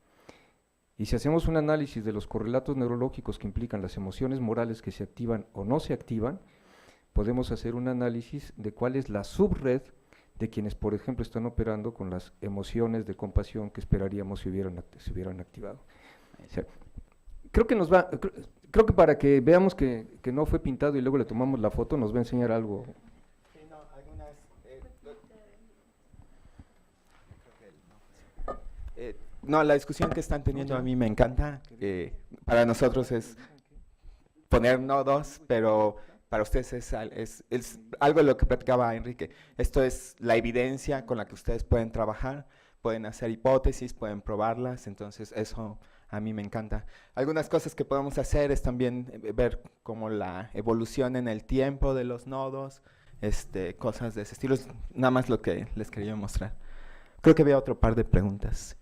Y si hacemos un análisis de los correlatos neurológicos que implican las emociones morales que se activan o no se activan, podemos hacer un análisis de cuál es la subred de quienes, por ejemplo, están operando con las emociones de compasión que esperaríamos si hubieran activado. O sea, creo que para que veamos que no fue pintado y luego le tomamos la foto, nos va a enseñar algo. Sí, no, algunas, no, la discusión que están teniendo a mí me encanta. Para nosotros es poner nodos, pero para ustedes es algo de lo que platicaba Enrique. Esto es la evidencia con la que ustedes pueden trabajar, pueden hacer hipótesis, pueden probarlas, entonces eso a mí me encanta. Algunas cosas que podemos hacer es también ver como la evolución en el tiempo de los nodos, cosas de ese estilo. Es nada más lo que les quería mostrar. Creo que había otro par de preguntas.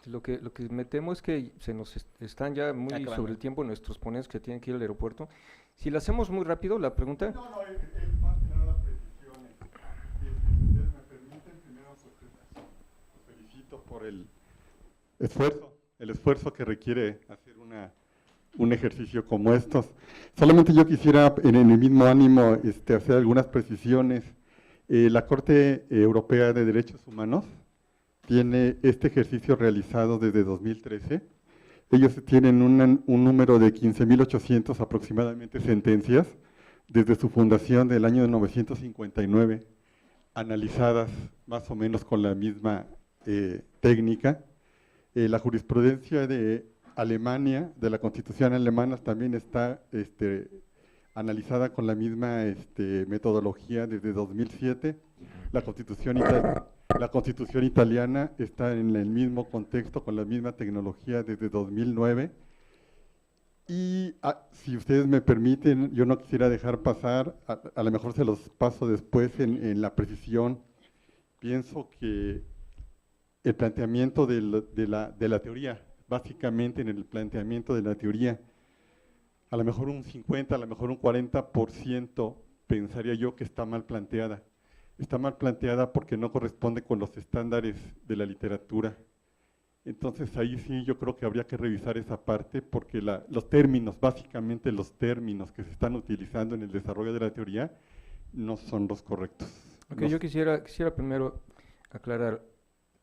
Lo que me temo es que se nos están ya muy Acabando. sobre el tiempo nuestros ponentes que tienen que ir al aeropuerto. Si la hacemos muy rápido, la pregunta. No, es más que nada precisiones. Si ustedes me permiten, primero los felicito por el esfuerzo que requiere hacer un ejercicio como estos. Solamente yo quisiera, en el mismo ánimo, hacer algunas precisiones. La Corte Europea de Derechos Humanos tiene este ejercicio realizado desde 2013. Ellos tienen un número de 15.800 aproximadamente sentencias desde su fundación del año 1959, analizadas más o menos con la misma técnica. La jurisprudencia de Alemania, de la Constitución alemana, también está analizada con la misma metodología desde 2007. La Constitución italiana está en el mismo contexto, con la misma tecnología desde 2009. Y si ustedes me permiten, yo no quisiera dejar pasar, a lo mejor se los paso después en la precisión. Pienso que el planteamiento de la teoría, básicamente en el planteamiento de la teoría, a lo mejor un 50, a lo mejor un 40% pensaría yo que está mal planteada. Está mal planteada porque no corresponde con los estándares de la literatura. Entonces ahí sí yo creo que habría que revisar esa parte porque los términos, básicamente los términos que se están utilizando en el desarrollo de la teoría no son los correctos. Okay, yo quisiera primero aclarar,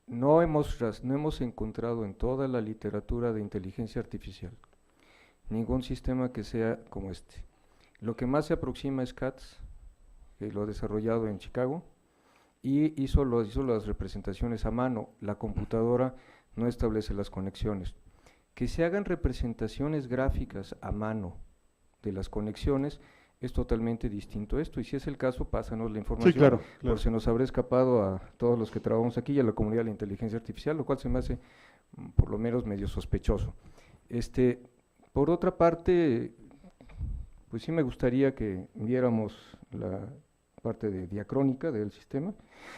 no hemos encontrado en toda la literatura de inteligencia artificial ningún sistema que sea como este. Lo que más se aproxima es CATS, que lo ha desarrollado en Chicago, y hizo las representaciones a mano. La computadora no establece las conexiones. Que se hagan representaciones gráficas a mano de las conexiones es totalmente distinto a esto, y si es el caso, pásanos la información, Sí, claro. por si nos habrá escapado a todos los que trabajamos aquí y a la comunidad de la inteligencia artificial, lo cual se me hace por lo menos medio sospechoso. Por otra parte, pues sí me gustaría que viéramos la parte de diacrónica del sistema,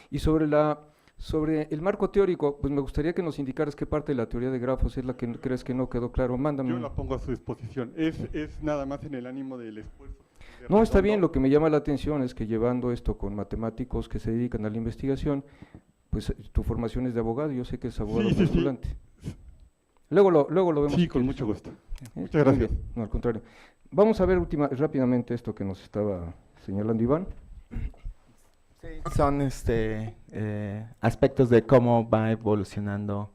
y sobre el marco teórico, pues me gustaría que nos indicaras qué parte de la teoría de grafos es la que crees que no quedó claro. Mándame. Yo la pongo a su disposición. Es nada más en el ánimo del esfuerzo. No, está bien, lo que me llama la atención es que llevando esto con matemáticos que se dedican a la investigación, pues tu formación es de abogado, yo sé que es abogado postulante. Luego lo vemos. Sí, con mucho gusto. Muchas Muy gracias. bien, no, al contrario. Vamos a ver rápidamente esto que nos estaba señalando Iván. Sí, son aspectos de cómo va evolucionando.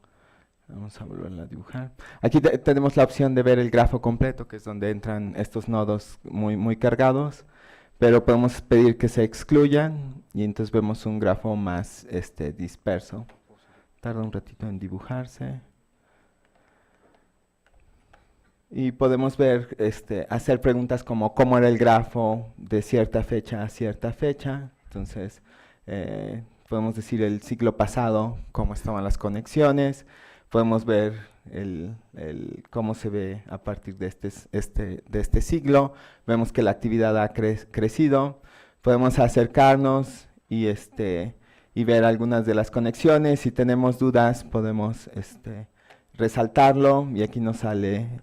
Vamos a volverla a dibujar. Aquí tenemos la opción de ver el grafo completo, que es donde entran estos nodos muy cargados, pero podemos pedir que se excluyan y entonces vemos un grafo más disperso. Tarda un ratito en dibujarse. Y podemos ver, hacer preguntas como cómo era el grafo de cierta fecha a cierta fecha. Entonces, podemos decir el siglo pasado, cómo estaban las conexiones. Podemos ver cómo se ve a partir de este siglo. Vemos que la actividad ha crecido. Podemos acercarnos y ver algunas de las conexiones. Si tenemos dudas, podemos resaltarlo, y aquí nos sale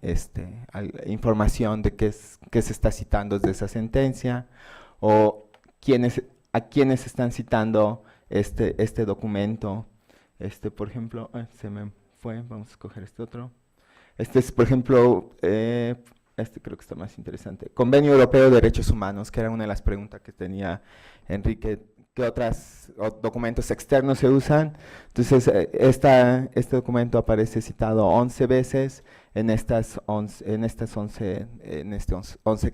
información de qué se está citando desde esa sentencia, o a quiénes están citando este documento. Por ejemplo, se me fue, vamos a escoger este otro. Este es, por ejemplo, creo que está más interesante. Convenio Europeo de Derechos Humanos, que era una de las preguntas que tenía Enrique. ¿Qué otros documentos externos se usan? Entonces, este documento aparece citado 11 veces en estos 11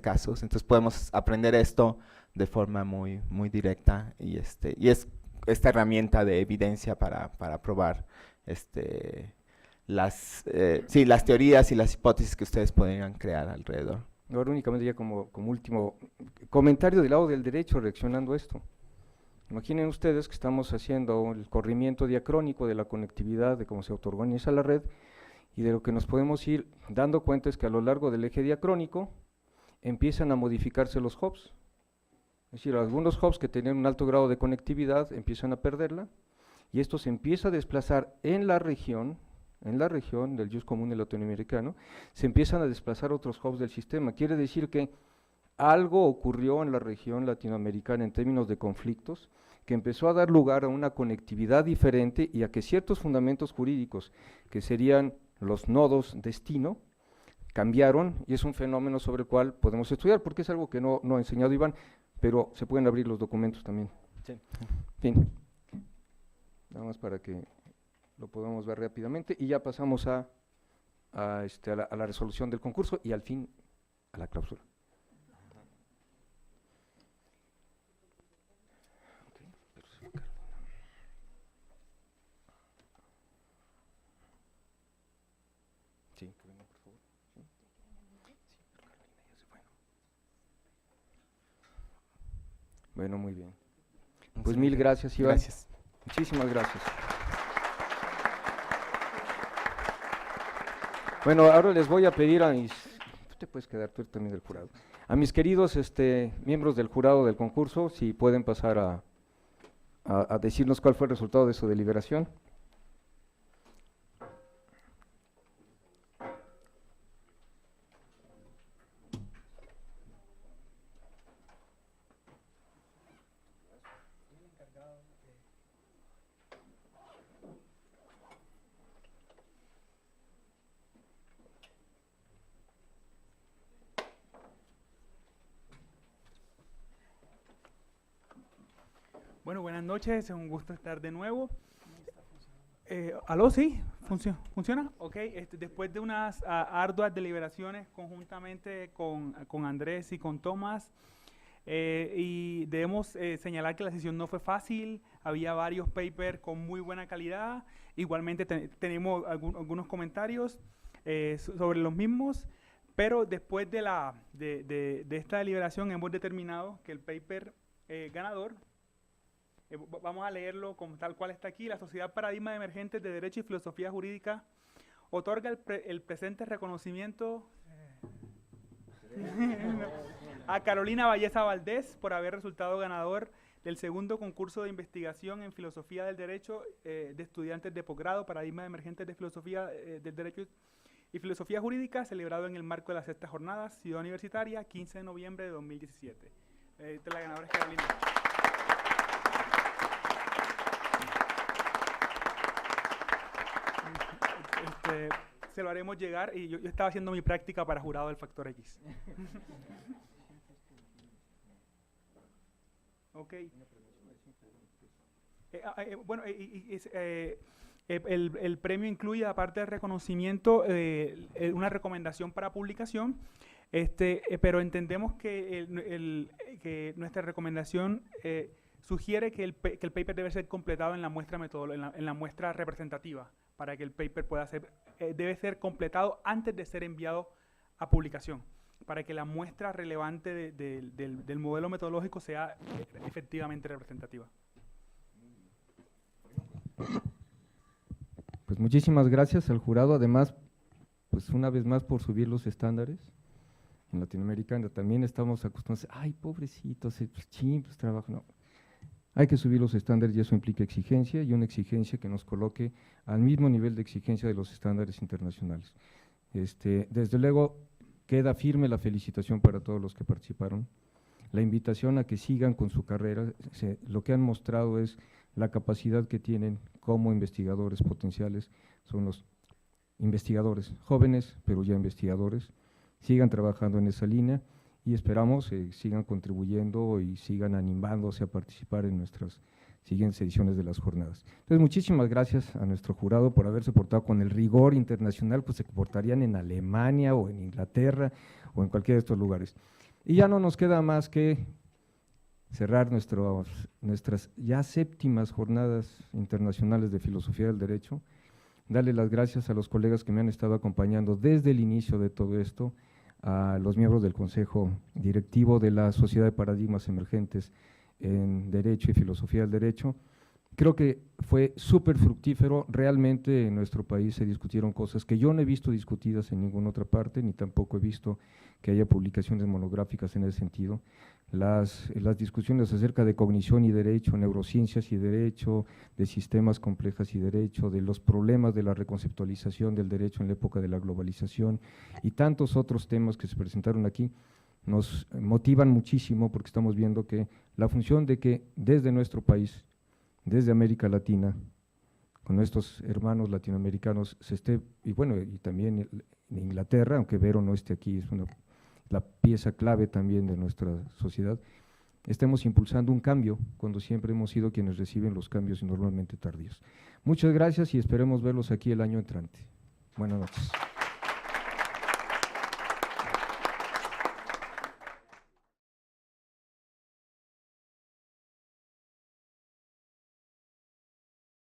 casos. Entonces, podemos aprender esto de forma muy directa, y es esta herramienta de evidencia para probar las teorías y las hipótesis que ustedes podrían crear alrededor. Ahora únicamente ya como último comentario del lado del derecho reaccionando a esto. Imaginen ustedes que estamos haciendo el corrimiento diacrónico de la conectividad, de cómo se autoorganiza la red, y de lo que nos podemos ir dando cuenta es que a lo largo del eje diacrónico empiezan a modificarse los hubs. Es decir, algunos hubs que tenían un alto grado de conectividad empiezan a perderla, y esto se empieza a desplazar en la región del JUS común latinoamericano, se empiezan a desplazar otros hubs del sistema. Quiere decir que algo ocurrió en la región latinoamericana en términos de conflictos, que empezó a dar lugar a una conectividad diferente y a que ciertos fundamentos jurídicos, que serían los nodos destino, cambiaron, y es un fenómeno sobre el cual podemos estudiar, porque es algo que no ha enseñado Iván, pero se pueden abrir los documentos también. Sí. Fin. Nada más para que lo podamos ver rápidamente, y ya pasamos a la resolución del concurso y al fin a la cláusula. Sí, que venga, por favor. Sí, pero Carolina ya se fue. Bueno, muy bien. Pues mil gracias, Iván. Gracias. Muchísimas gracias. Bueno, ahora les voy a pedir a mis… Tú te puedes quedar, tú eres también del jurado. A mis queridos miembros del jurado del concurso, si pueden pasar a decirnos cuál fue el resultado de su deliberación. Bueno, buenas noches, es un gusto estar de nuevo. ¿Aló? ¿Sí? ¿Funciona? Ok, después de unas arduas deliberaciones conjuntamente con Andrés y con Tomás, y debemos señalar que la sesión no fue fácil, había varios papers con muy buena calidad, igualmente tenemos algunos comentarios sobre los mismos, pero después de esta deliberación hemos determinado que el paper ganador, vamos a leerlo como tal cual está aquí. La Sociedad Paradigma de Emergentes de Derecho y Filosofía Jurídica otorga el presente reconocimiento a Carolina Valleza Valdés por haber resultado ganador del segundo concurso de investigación en Filosofía del Derecho de estudiantes de posgrado, Paradigma de Emergentes de Filosofía del Derecho y Filosofía Jurídica, celebrado en el marco de la sexta jornada Ciudad Universitaria, 15 de noviembre de 2017. La ganadora es Carolina. Se lo haremos llegar, y yo estaba haciendo mi práctica para jurado del factor X. Ok. Bueno, el premio incluye, aparte del reconocimiento, una recomendación para publicación, pero entendemos que nuestra recomendación sugiere que el paper debe ser completado en la muestra en la muestra representativa, para que el paper debe ser completado antes de ser enviado a publicación, para que la muestra relevante del modelo metodológico sea efectivamente representativa. Pues muchísimas gracias al jurado, además, pues una vez más por subir los estándares. En Latinoamericana también estamos acostumbrados, ay, pobrecitos, pues trabajo, no. Hay que subir los estándares y eso implica exigencia, y una exigencia que nos coloque al mismo nivel de exigencia de los estándares internacionales. Desde luego, queda firme la felicitación para todos los que participaron, la invitación a que sigan con su carrera. Lo que han mostrado es la capacidad que tienen como investigadores potenciales, son los investigadores jóvenes, pero ya investigadores, sigan trabajando en esa línea, y esperamos sigan contribuyendo y sigan animándose a participar en nuestras siguientes ediciones de las jornadas. Entonces, muchísimas gracias a nuestro jurado por haberse portado con el rigor internacional, pues se portarían en Alemania o en Inglaterra o en cualquiera de estos lugares. Y ya no nos queda más que cerrar nuestras ya séptimas jornadas internacionales de filosofía del derecho, darle las gracias a los colegas que me han estado acompañando desde el inicio de todo esto, a los miembros del Consejo Directivo de la Sociedad de Paradigmas Emergentes en Derecho y Filosofía del Derecho. Creo que fue súper fructífero. Realmente en nuestro país se discutieron cosas que yo no he visto discutidas en ninguna otra parte, ni tampoco he visto que haya publicaciones monográficas en ese sentido. Las discusiones acerca de cognición y derecho, neurociencias y derecho, de sistemas complejos y derecho, de los problemas de la reconceptualización del derecho en la época de la globalización y tantos otros temas que se presentaron aquí, nos motivan muchísimo porque estamos viendo que la función de que desde nuestro país, desde América Latina, con nuestros hermanos latinoamericanos, y bueno, y también en Inglaterra, aunque Vero no esté aquí, es la pieza clave también de nuestra sociedad, estemos impulsando un cambio, cuando siempre hemos sido quienes reciben los cambios normalmente tardíos. Muchas gracias y esperemos verlos aquí el año entrante. Buenas noches.